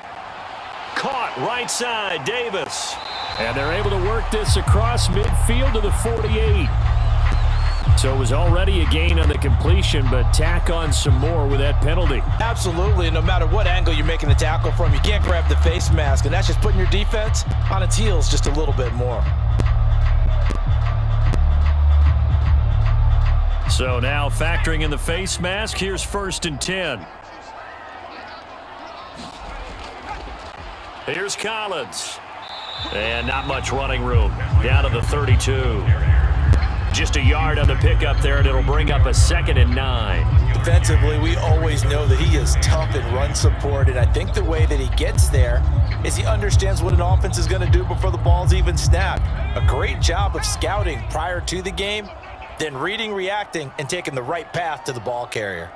Caught right side, Davis. And they're able to work this across midfield to the 48. So it was already a gain on the completion, but tack on some more with that penalty. Absolutely, no matter what angle you're making the tackle from, you can't grab the face mask, and that's just putting your defense on its heels just a little bit more. So now factoring in the face mask, here's 1st and 10. Here's Collins. And not much running room. Down to the 32. Just a yard on the pickup there, and it'll bring up a 2nd and 9. Defensively, we always know that he is tough in run support, and I think the way that he gets there is he understands what an offense is going to do before the ball's even snapped. A great job of scouting prior to the game, then reading, reacting, and taking the right path to the ball carrier.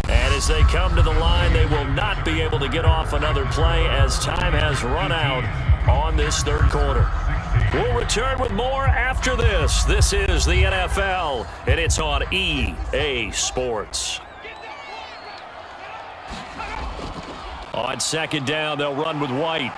And as they come to the line, they will not be able to get off another play as time has run out on this 3rd quarter. We'll return with more after this. This is the NFL, and it's on EA Sports. On 2nd down, they'll run with White.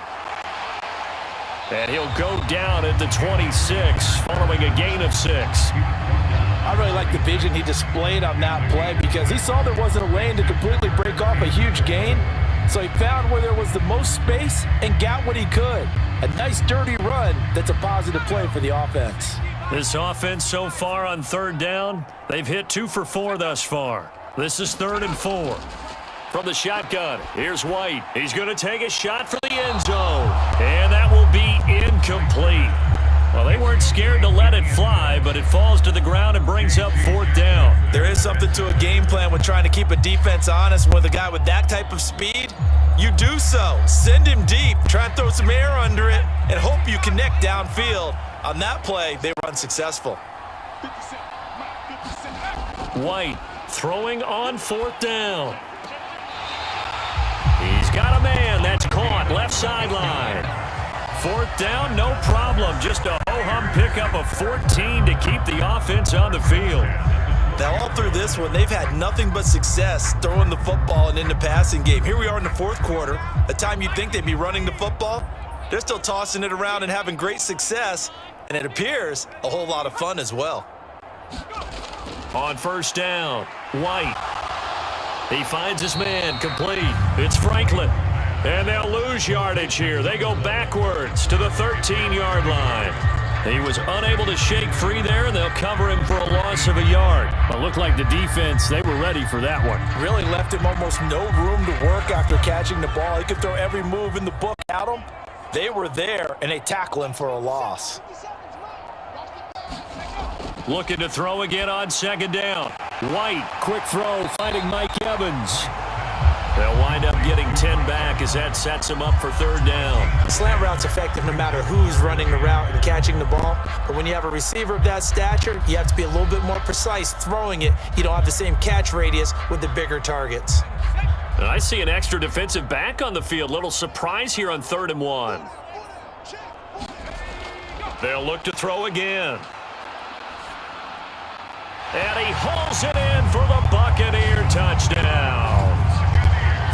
And he'll go down at the 26, following a gain of 6. I really like the vision he displayed on that play because he saw there wasn't a lane to completely break off a huge gain. So he found where there was the most space and got what he could. A nice dirty run that's a positive play for the offense. This offense so far on 3rd down, they've hit 2 for 4 thus far. This is 3rd and 4. From the shotgun, here's White. He's going to take a shot for the end zone. And that will be incomplete. Well, they weren't scared to let it fly, but it falls to the ground and brings up 4th down. There is something to a game plan when trying to keep a defense honest with a guy with that type of speed. You do so. Send him deep. Try and throw some air under it and hope you connect downfield. On that play, they were unsuccessful. White throwing on 4th down. He's got a man that's caught left sideline. 4th down, no problem. Just a ho-hum pickup of 14 to keep the offense on the field. Now, all through this one, they've had nothing but success throwing the football and in the passing game. Here we are in the 4th quarter, a time you'd think they'd be running the football. They're still tossing it around and having great success, and it appears a whole lot of fun as well. On 1st down, White. He finds his man, complete. It's Franklin. And they'll lose yardage here. They go backwards to the 13-yard line. He was unable to shake free there, and they'll cover him for a loss of a yard. It looked like the defense, they were ready for that one. Really left him almost no room to work after catching the ball. He could throw every move in the book at him. They were there, and they tackle him for a loss. Looking to throw again on 2nd down. White, quick throw, finding Mike Evans. They'll wind up getting 10 back as that sets them up for third down. Slant route's effective no matter who's running the route and catching the ball. But when you have a receiver of that stature, you have to be a little bit more precise throwing it. You don't have the same catch radius with the bigger targets. And I see an extra defensive back on the field. Little surprise here on 3rd and 1. They'll look to throw again. And he hauls it in for the Buccaneer touchdown.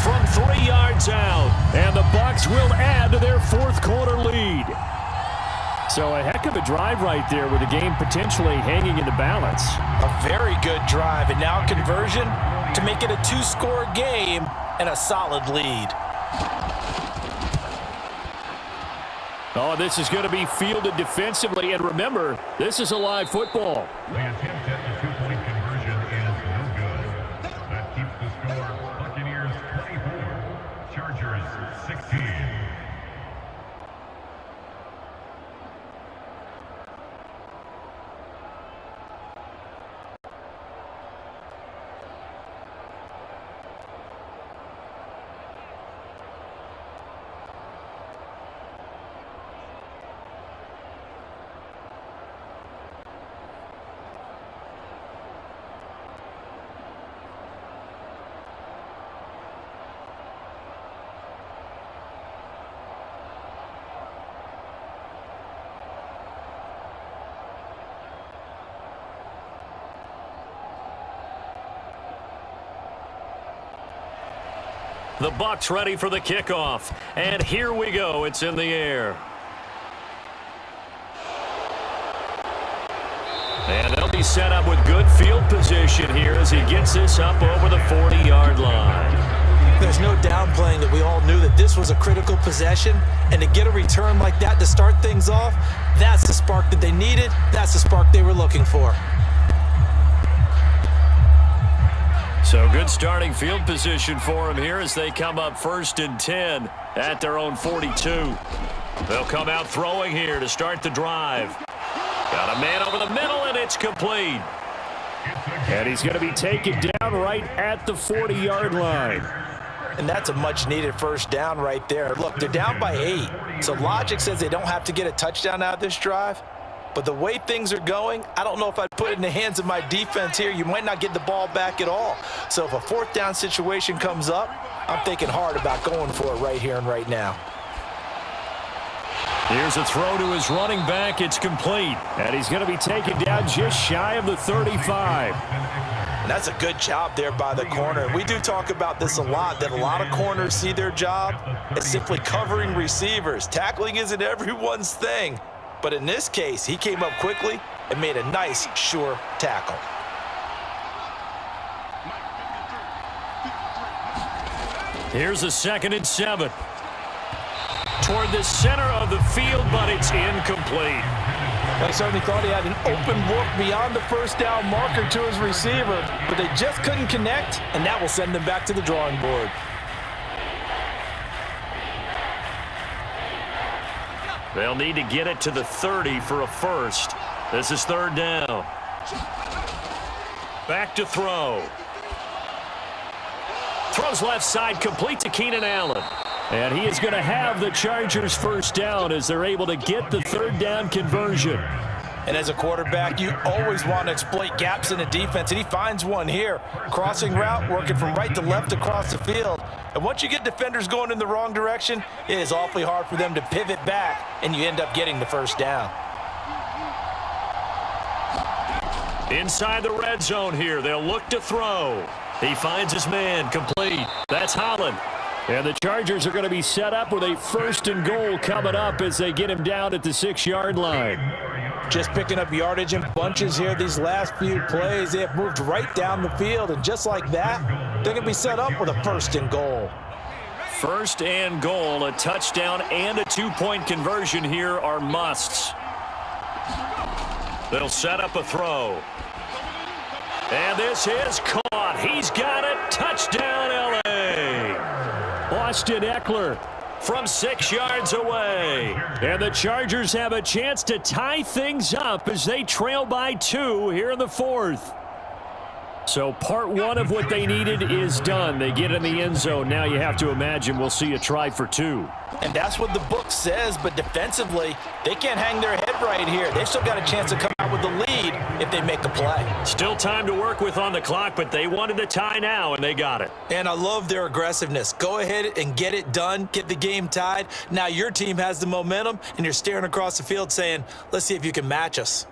From 3 yards out. And the Bucs will add to their 4th quarter lead. So a heck of a drive right there with the game potentially hanging in the balance. A very good drive, and now conversion to make it a 2-score game and a solid lead. Oh, this is going to be fielded defensively. And remember, this is a live football. The attempt at the 2-point conversion is no good. That keeps the score Buccaneers 24, Chargers 16. The Bucs ready for the kickoff. And here we go. It's in the air. And they'll be set up with good field position here as he gets this up over the 40-yard line. There's no downplaying that we all knew that this was a critical possession. And to get a return like that to start things off, that's the spark that they needed. That's the spark they were looking for. So good starting field position for them here as they come up 1st and 10 at their own 42. They'll come out throwing here to start the drive. Got a man over the middle, and it's complete. And he's going to be taken down right at the 40-yard line. And that's a much-needed first down right there. Look, they're down by 8, so logic says they don't have to get a touchdown out of this drive. But the way things are going, I don't know if I'd put it in the hands of my defense here. You might not get the ball back at all. So if a 4th down situation comes up, I'm thinking hard about going for it right here and right now. Here's a throw to his running back. It's complete. And he's going to be taken down just shy of the 35. And that's a good job there by the corner. We do talk about this a lot, that a lot of corners see their job as simply covering receivers. Tackling isn't everyone's thing. But in this case, he came up quickly and made a nice, sure tackle. Here's a 2nd and 7. Toward the center of the field, but it's incomplete. I certainly thought he had an open look beyond the first down marker to his receiver, but they just couldn't connect, and that will send them back to the drawing board. They'll need to get it to the 30 for a first. This is 3rd down. Back to throw. Throws left side, complete to Keenan Allen. And he is going to have the Chargers first down as they're able to get the 3rd down conversion. And as a quarterback, you always want to exploit gaps in the defense, and he finds one here. Crossing route, working from right to left across the field. And once you get defenders going in the wrong direction, it is awfully hard for them to pivot back, and you end up getting the first down. Inside the red zone here, they'll look to throw. He finds his man, complete. That's Holland. And the Chargers are going to be set up with a 1st and goal coming up as they get him down at the 6-yard line. Just picking up yardage in bunches here these last few plays. They have moved right down the field, and just like that, they're going to be set up with a 1st and goal. 1st and goal, a touchdown and a 2-point conversion here are musts. They'll set up a throw. And this is caught. He's got it. Touchdown, L.A. Austin Eckler from 6 yards away. And the Chargers have a chance to tie things up as they trail by 2 here in the 4th. So part one of what they needed is done. They get in the end zone. Now you have to imagine we'll see a try for two. And that's what the book says, but defensively, they can't hang their head right here. They've still got a chance to come out with the lead if they make a play. Still time to work with on the clock, but they wanted a tie now, and they got it. And I love their aggressiveness. Go ahead and get it done. Get the game tied. Now your team has the momentum, and you're staring across the field saying, let's see if you can match us.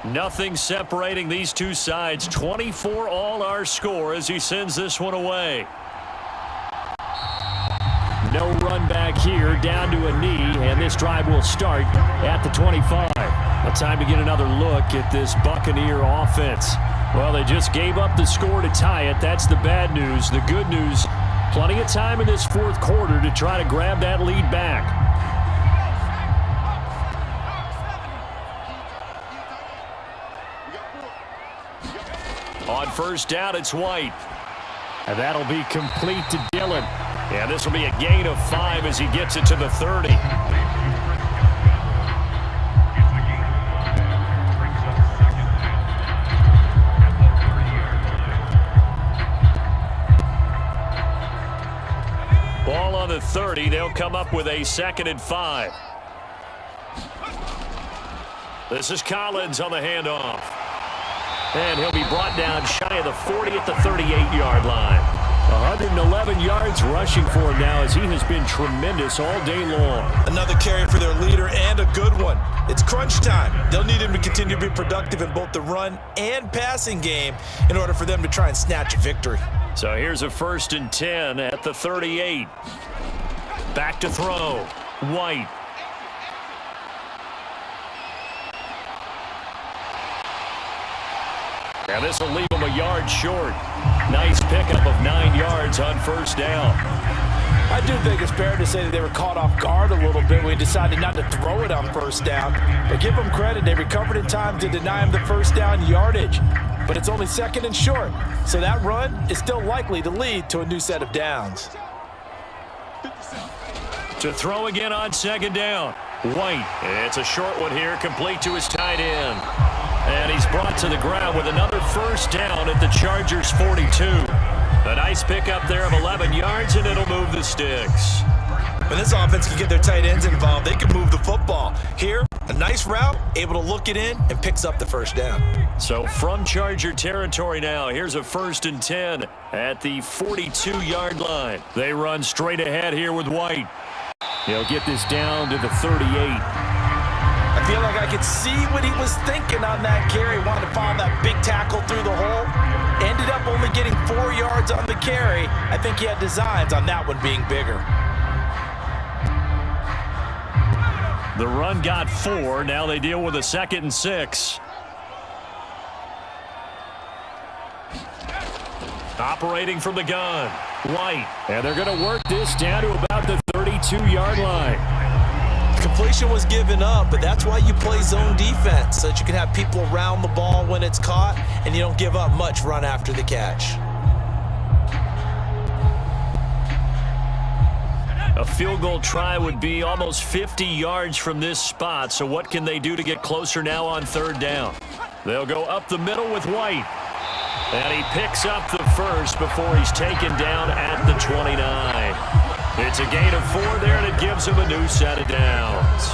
Nothing separating these two sides. 24 all our score as he sends this one away. No run back here, down to a knee, and this drive will start at the 25. A time to get another look at this Buccaneer offense. Well, they just gave up the score to tie it. That's the bad news. The good news, plenty of time in this fourth quarter to try to grab that lead back. On first down, it's White. And that'll be complete to Dillon. And this will be a gain of 5 as he gets it to the 30. Ball on the 30. They'll come up with a 2nd and 5. This is Collins on the handoff. And he'll be brought down shy of the 40 at the 38-yard line. 111 yards rushing for him now as he has been tremendous all day long. Another carry for their leader and a good one. It's crunch time. They'll need him to continue to be productive in both the run and passing game in order for them to try and snatch a victory. So here's a 1st and 10 at the 38. Back to throw. White. Now this will leave him a yard short. Nice pickup of 9 yards on first down. I do think it's fair to say that they were caught off guard a little bit when we decided not to throw it on first down. But give them credit, they recovered in time to deny him the first down yardage. But it's only 2nd and short, so that run is still likely to lead to a new set of downs. To throw again on 2nd down. White. It's a short one here, complete to his tight end. And he's brought to the ground with another first down at the Chargers' 42. A nice pickup there of 11 yards, and it'll move the sticks. When this offense can get their tight ends involved, they can move the football. Here, a nice route, able to look it in, and picks up the first down. So from Charger territory now, here's a 1st and 10 at the 42-yard line. They run straight ahead here with White. He'll get this down to the 38. I feel like I could see what he was thinking on that carry. Wanted to follow that big tackle through the hole. Ended up only getting 4 yards on the carry. I think he had designs on that one being bigger. The run got 4. Now they deal with a 2nd and 6. Operating from the gun. White. And they're going to work this down to about the 32-yard line. Completion was given up, but that's why you play zone defense, so that you can have people around the ball when it's caught, and you don't give up much run after the catch. A field goal try would be almost 50 yards from this spot, so what can they do to get closer now on 3rd down? They'll go up the middle with White. And he picks up the first before he's taken down at the 29. It's a gain of 4 there, and it gives him a new set of downs.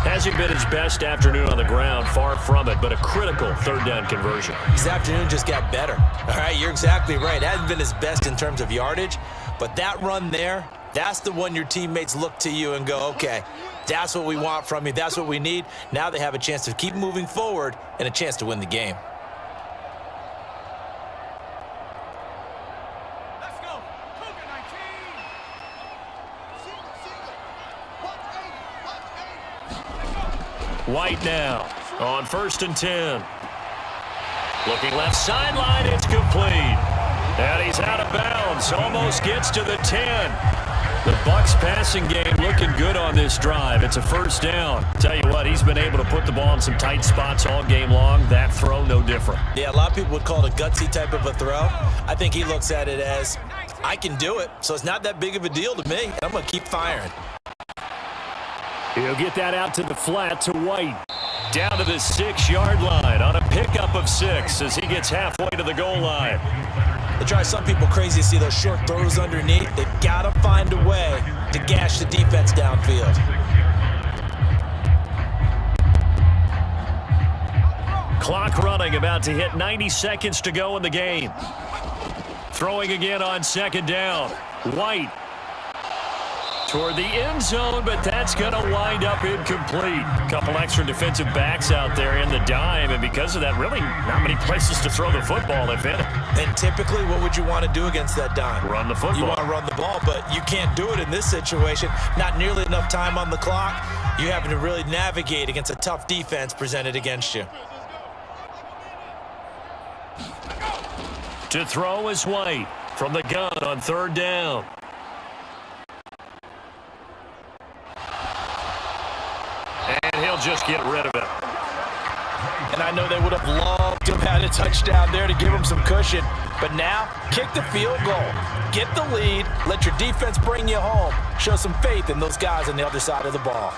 Hasn't been his best afternoon on the ground, far from it, but a critical 3rd down conversion. His afternoon just got better. All right, you're exactly right. Hasn't been his best in terms of yardage, but that run there, that's the one your teammates look to you and go, okay, that's what we want from you. That's what we need. Now they have a chance to keep moving forward and a chance to win the game. Let's go. Cougar 19. Single. Watch 8. Let's go. White now on 1st and 10. Looking left sideline, it's complete. And he's out of bounds, almost gets to the 10. The Bucs passing game looking good on this drive. It's a 1st down. Tell you what, he's been able to put the ball in some tight spots all game long. That throw, no different. Yeah, a lot of people would call it a gutsy type of a throw. I think he looks at it as, I can do it, so it's not that big of a deal to me. I'm going to keep firing. He'll get that out to the flat to White. Down to the 6-yard line on a pickup of 6 as he gets halfway to the goal line. They drive some people crazy to see those short throws underneath. They've got to find a way to gash the defense downfield. Clock running, about to hit 90 seconds to go in the game. Throwing again on 2nd down. White toward the end zone, but that's going to wind up incomplete. A couple extra defensive backs out there in the dime, and because of that, really not many places to throw the football, if any. And typically, what would you want to do against that dime? Run the football. You want to run the ball, but you can't do it in this situation. Not nearly enough time on the clock. You're having to really navigate against a tough defense presented against you. To throw is White from the gun on 3rd down. And he'll just get rid of it. And I know they would have loved to have had a touchdown there to give them some cushion. But now, kick the field goal. Get the lead. Let your defense bring you home. Show some faith in those guys on the other side of the ball.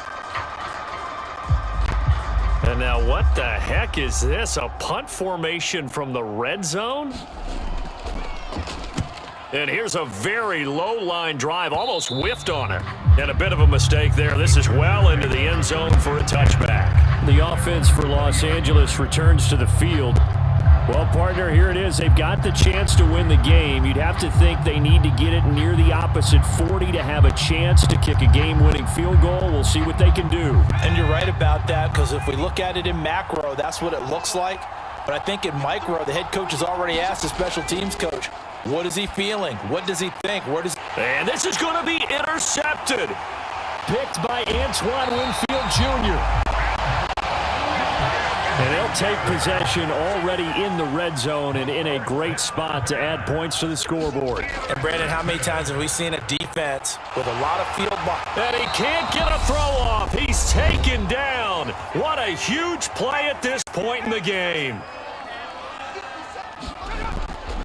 And now what the heck is this? A punt formation from the red zone? And here's a very low-line drive, almost whiffed on it. And a bit of a mistake there. This is well into the end zone for a touchback. The offense for Los Angeles returns to the field. Well, partner, here it is. They've got the chance to win the game. You'd have to think they need to get it near the opposite 40 to have a chance to kick a game-winning field goal. We'll see what they can do. And you're right about that, because if we look at it in macro, that's what it looks like. But I think in micro, the head coach has already asked the special teams coach, what is he feeling? What does he think? And this is going to be intercepted. Picked by Antoine Winfield Jr. And they'll take possession already in the red zone and in a great spot to add points to the scoreboard. And Brandon, how many times have we seen a defense with a lot of field block? And he can't get a throw off. He's taken down. What a huge play at this point in the game.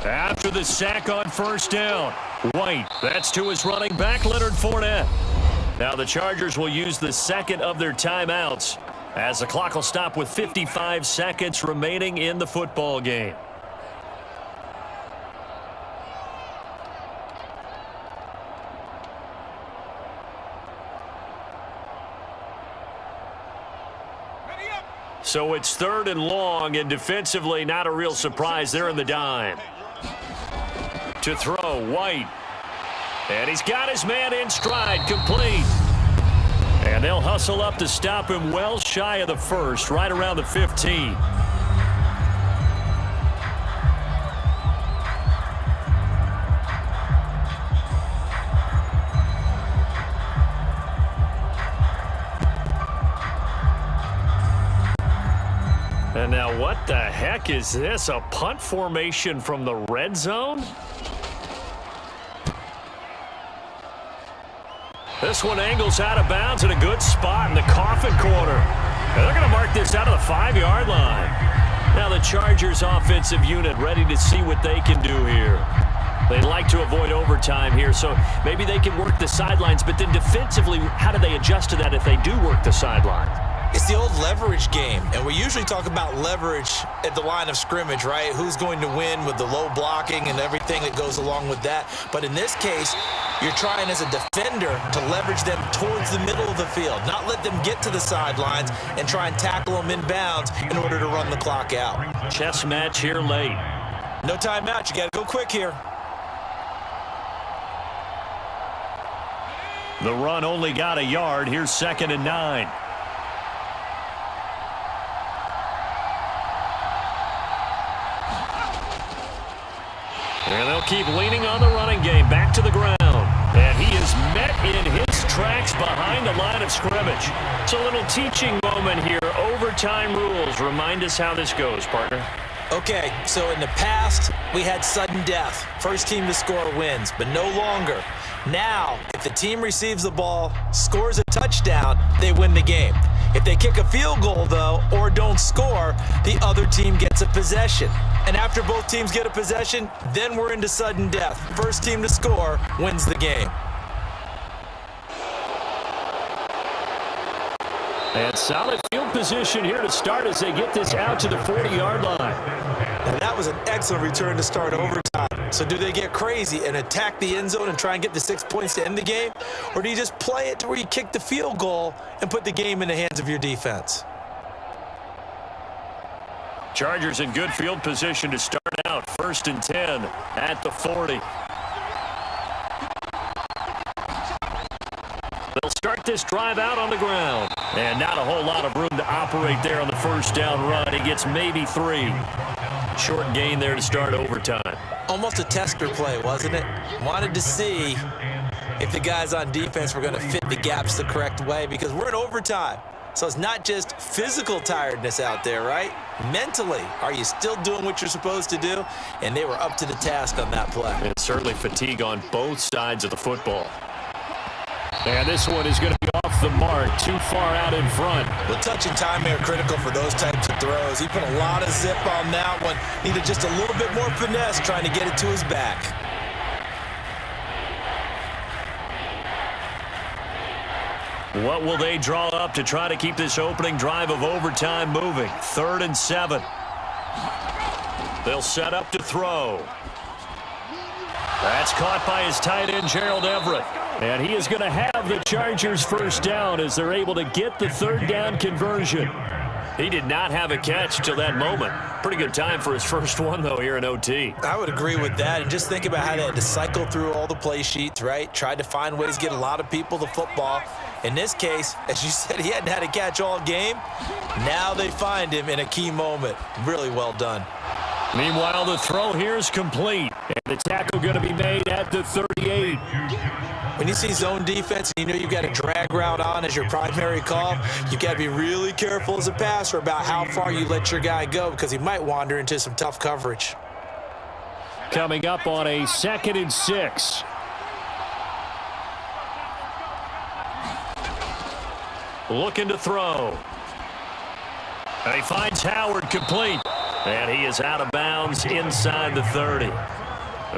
After the sack on 1st down, White, that's to his running back, Leonard Fournette. Now the Chargers will use the 2nd of their timeouts as the clock will stop with 55 seconds remaining in the football game. So it's 3rd and long, and defensively not a real surprise. They're in the dime. To throw, White. And he's got his man in stride, complete. And they'll hustle up to stop him well shy of the 1st, right around the 15. And now what the heck is this? A punt formation from the red zone? This one angles out of bounds in a good spot in the coffin corner. And they're going to mark this out of the 5-yard line. Now the Chargers offensive unit ready to see what they can do here. They'd like to avoid overtime here, so maybe they can work the sidelines, but then defensively, how do they adjust to that if they do work the sidelines? It's the old leverage game, and we usually talk about leverage at the line of scrimmage, right? Who's going to win with the low blocking and everything that goes along with that. But in this case, you're trying as a defender to leverage them towards the middle of the field, not let them get to the sidelines and try and tackle them inbounds in order to run the clock out. Chess match here late. No timeout. You got to go quick here. The run only got a yard. Here's 2nd and 9. And they'll keep leaning on the running game. Back to the ground. And he is met in his tracks behind the line of scrimmage. It's a little teaching moment here. Overtime rules. Remind us how this goes, partner. Okay, so in the past, we had sudden death. First team to score wins, but no longer. Now, if the team receives the ball, scores a touchdown, they win the game. If they kick a field goal, though, or don't score, the other team gets a possession. And after both teams get a possession, then we're into sudden death. First team to score wins the game. And solid field position here to start as they get this out to the 40-yard line. Now that was an excellent return to start overtime. So do they get crazy and attack the end zone and try and get the 6 points to end the game? Or do you just play it to where you kick the field goal and put the game in the hands of your defense? Chargers in good field position to start out. 1st and 10 at the 40. They'll start this drive out on the ground. And not a whole lot of room to operate there on the first down run. He gets maybe 3. Short gain there to start overtime. Almost a tester play, wasn't it? Wanted to see if the guys on defense were going to fit the gaps the correct way, because we're in overtime. So it's not just physical tiredness out there, right? Mentally, are you still doing what you're supposed to do? And they were up to the task on that play. And certainly fatigue on both sides of the football. And this one is going to be off the mark, too far out in front. The touch and timing are critical for those types of throws. He put a lot of zip on that one. Needed just a little bit more finesse trying to get it to his back. What will they draw up to try to keep this opening drive of overtime moving? 3rd and 7. They'll set up to throw. That's caught by his tight end, Gerald Everett. And he is going to have the Chargers first down as they're able to get the 3rd down conversion. He did not have a catch till that moment. Pretty good time for his first one, though, here in OT. I would agree with that. And just think about how they had to cycle through all the play sheets, right? Tried to find ways to get a lot of people the football. In this case, as you said, he hadn't had a catch all game. Now they find him in a key moment. Really well done. Meanwhile, the throw here is complete. And the tackle going to be made at the 38. When you see zone defense and you know you've got a drag route on as your primary call, you've got to be really careful as a passer about how far you let your guy go, because he might wander into some tough coverage. Coming up on a 2nd and 6. Looking to throw. And he finds Howard complete. And he is out of bounds inside the 30.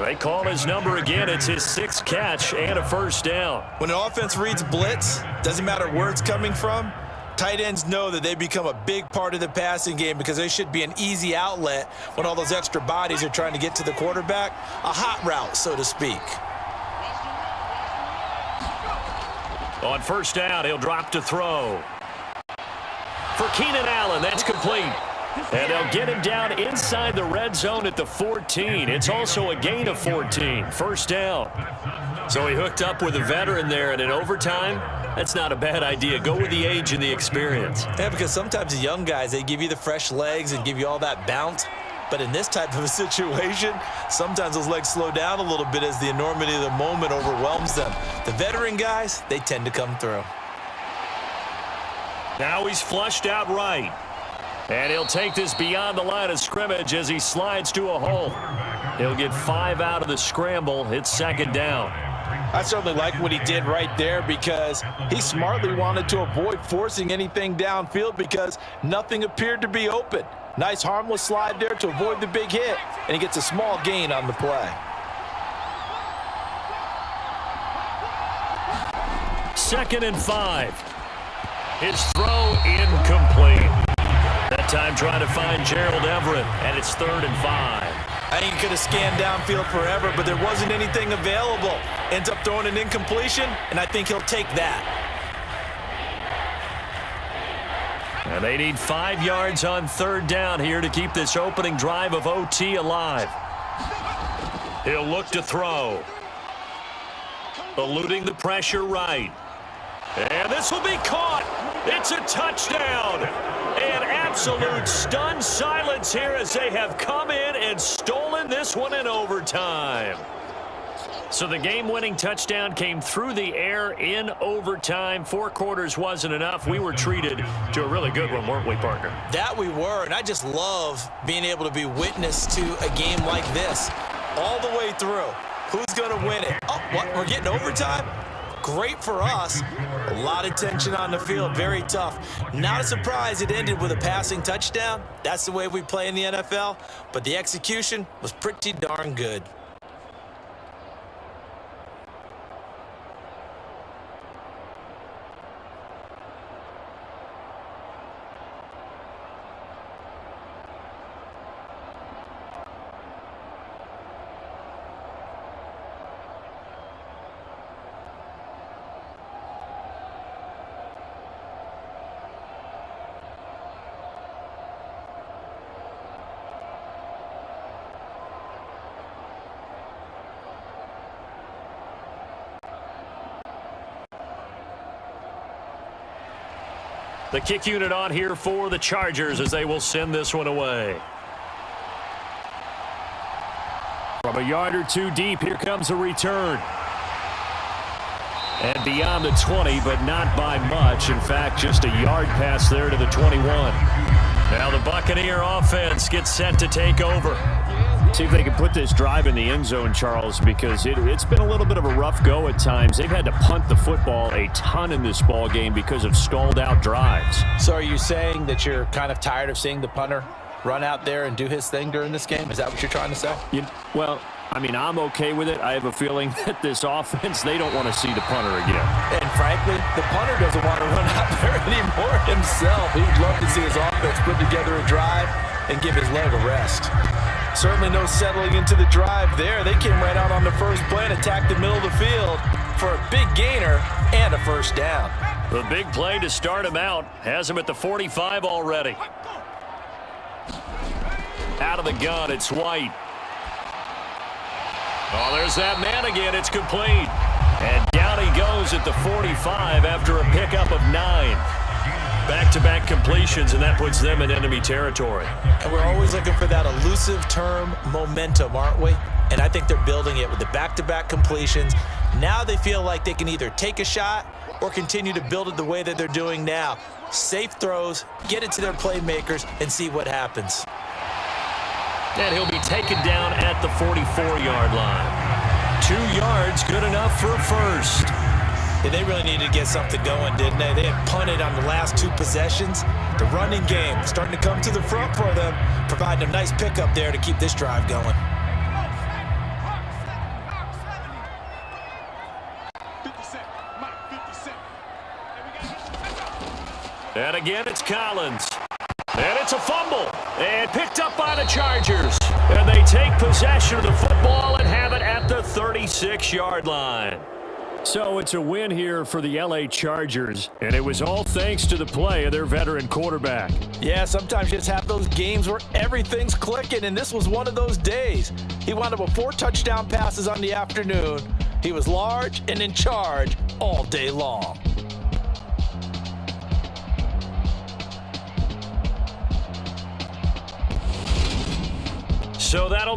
They call his number again. It's his 6th catch and a first down. When an offense reads blitz, doesn't matter where it's coming from, tight ends know that they become a big part of the passing game, because they should be an easy outlet when all those extra bodies are trying to get to the quarterback. A hot route, so to speak. On first down, he'll drop to throw. For Keenan Allen, that's complete. And they'll get him down inside the red zone at the 14. It's also a gain of 14. First down. So he hooked up with a veteran there, and in overtime, that's not a bad idea. Go with the age and the experience. Yeah, because sometimes the young guys, they give you the fresh legs and give you all that bounce. But in this type of a situation, sometimes those legs slow down a little bit as the enormity of the moment overwhelms them. The veteran guys, they tend to come through. Now he's flushed out right. And he'll take this beyond the line of scrimmage as he slides to a hole. He'll get 5 out of the scramble. It's 2nd down. I certainly like what he did right there, because he smartly wanted to avoid forcing anything downfield because nothing appeared to be open. Nice harmless slide there to avoid the big hit, and he gets a small gain on the play. 2nd and 5. His throw incomplete. That time trying to find Gerald Everett, and it's 3rd and 5. I think he could have scanned downfield forever, but there wasn't anything available. Ends up throwing an incompletion, and I think he'll take that. And they need 5 yards on 3rd down here to keep this opening drive of OT alive. He'll look to throw. Eluding the pressure right. And this will be caught. It's a touchdown. And absolute stunned silence here as they have come in and stolen this one in overtime. So the game-winning touchdown came through the air in overtime. 4 quarters wasn't enough. We were treated to a really good one, weren't we, partner? That we were, and I just love being able to be witness to a game like this. All the way through. Who's going to win it? Oh, what? We're getting overtime? Great for us. A lot of tension on the field. Very tough. Not a surprise it ended with a passing touchdown. That's the way we play in the NFL. But the execution was pretty darn good. The kick unit on here for the Chargers as they will send this one away. From a yard or two deep, here comes a return. And beyond the 20, but not by much. In fact, just a yard pass there to the 21. Now the Buccaneer offense gets set to take over. See if they can put this drive in the end zone, Charles, because it's been a little bit of a rough go at times. They've had to punt the football a ton in this ball game because of stalled-out drives. So are you saying that you're kind of tired of seeing the punter run out there and do his thing during this game? Is that what you're trying to say? Well, I mean, I'm okay with it. I have a feeling that this offense, they don't want to see the punter again. And frankly, the punter doesn't want to run out there anymore himself. He would love to see his offense put together a drive and give his leg a rest. Certainly no settling into the drive there. They came right out on the first play and attacked the middle of the field for a big gainer and a first down. The big play to start him out has him at the 45 already. Out of the gun, it's White. Oh, there's that man again. It's complete. And down he goes at the 45 after a pickup of 9. Back-to-back completions, and that puts them in enemy territory. And we're always looking for that elusive term momentum, aren't we? And I think they're building it with the back-to-back completions. Now they feel like they can either take a shot or continue to build it the way that they're doing now. Safe throws, get it to their playmakers, and see what happens. And he'll be taken down at the 44-yard line. 2 yards, good enough for a first. Yeah, they really needed to get something going, didn't they? They had punted on the last 2 possessions. The running game starting to come to the front for them, providing a nice pickup there to keep this drive going. And again, it's Collins. And it's a fumble. And picked up by the Chargers. And they take possession of the football and have it at the 36-yard line. So it's a win here for the LA Chargers, and it was all thanks to the play of their veteran quarterback. Yeah, sometimes you just have those games where everything's clicking, and this was one of those days. He wound up with 4 touchdown passes on the afternoon. He was large and in charge all day long. So that'll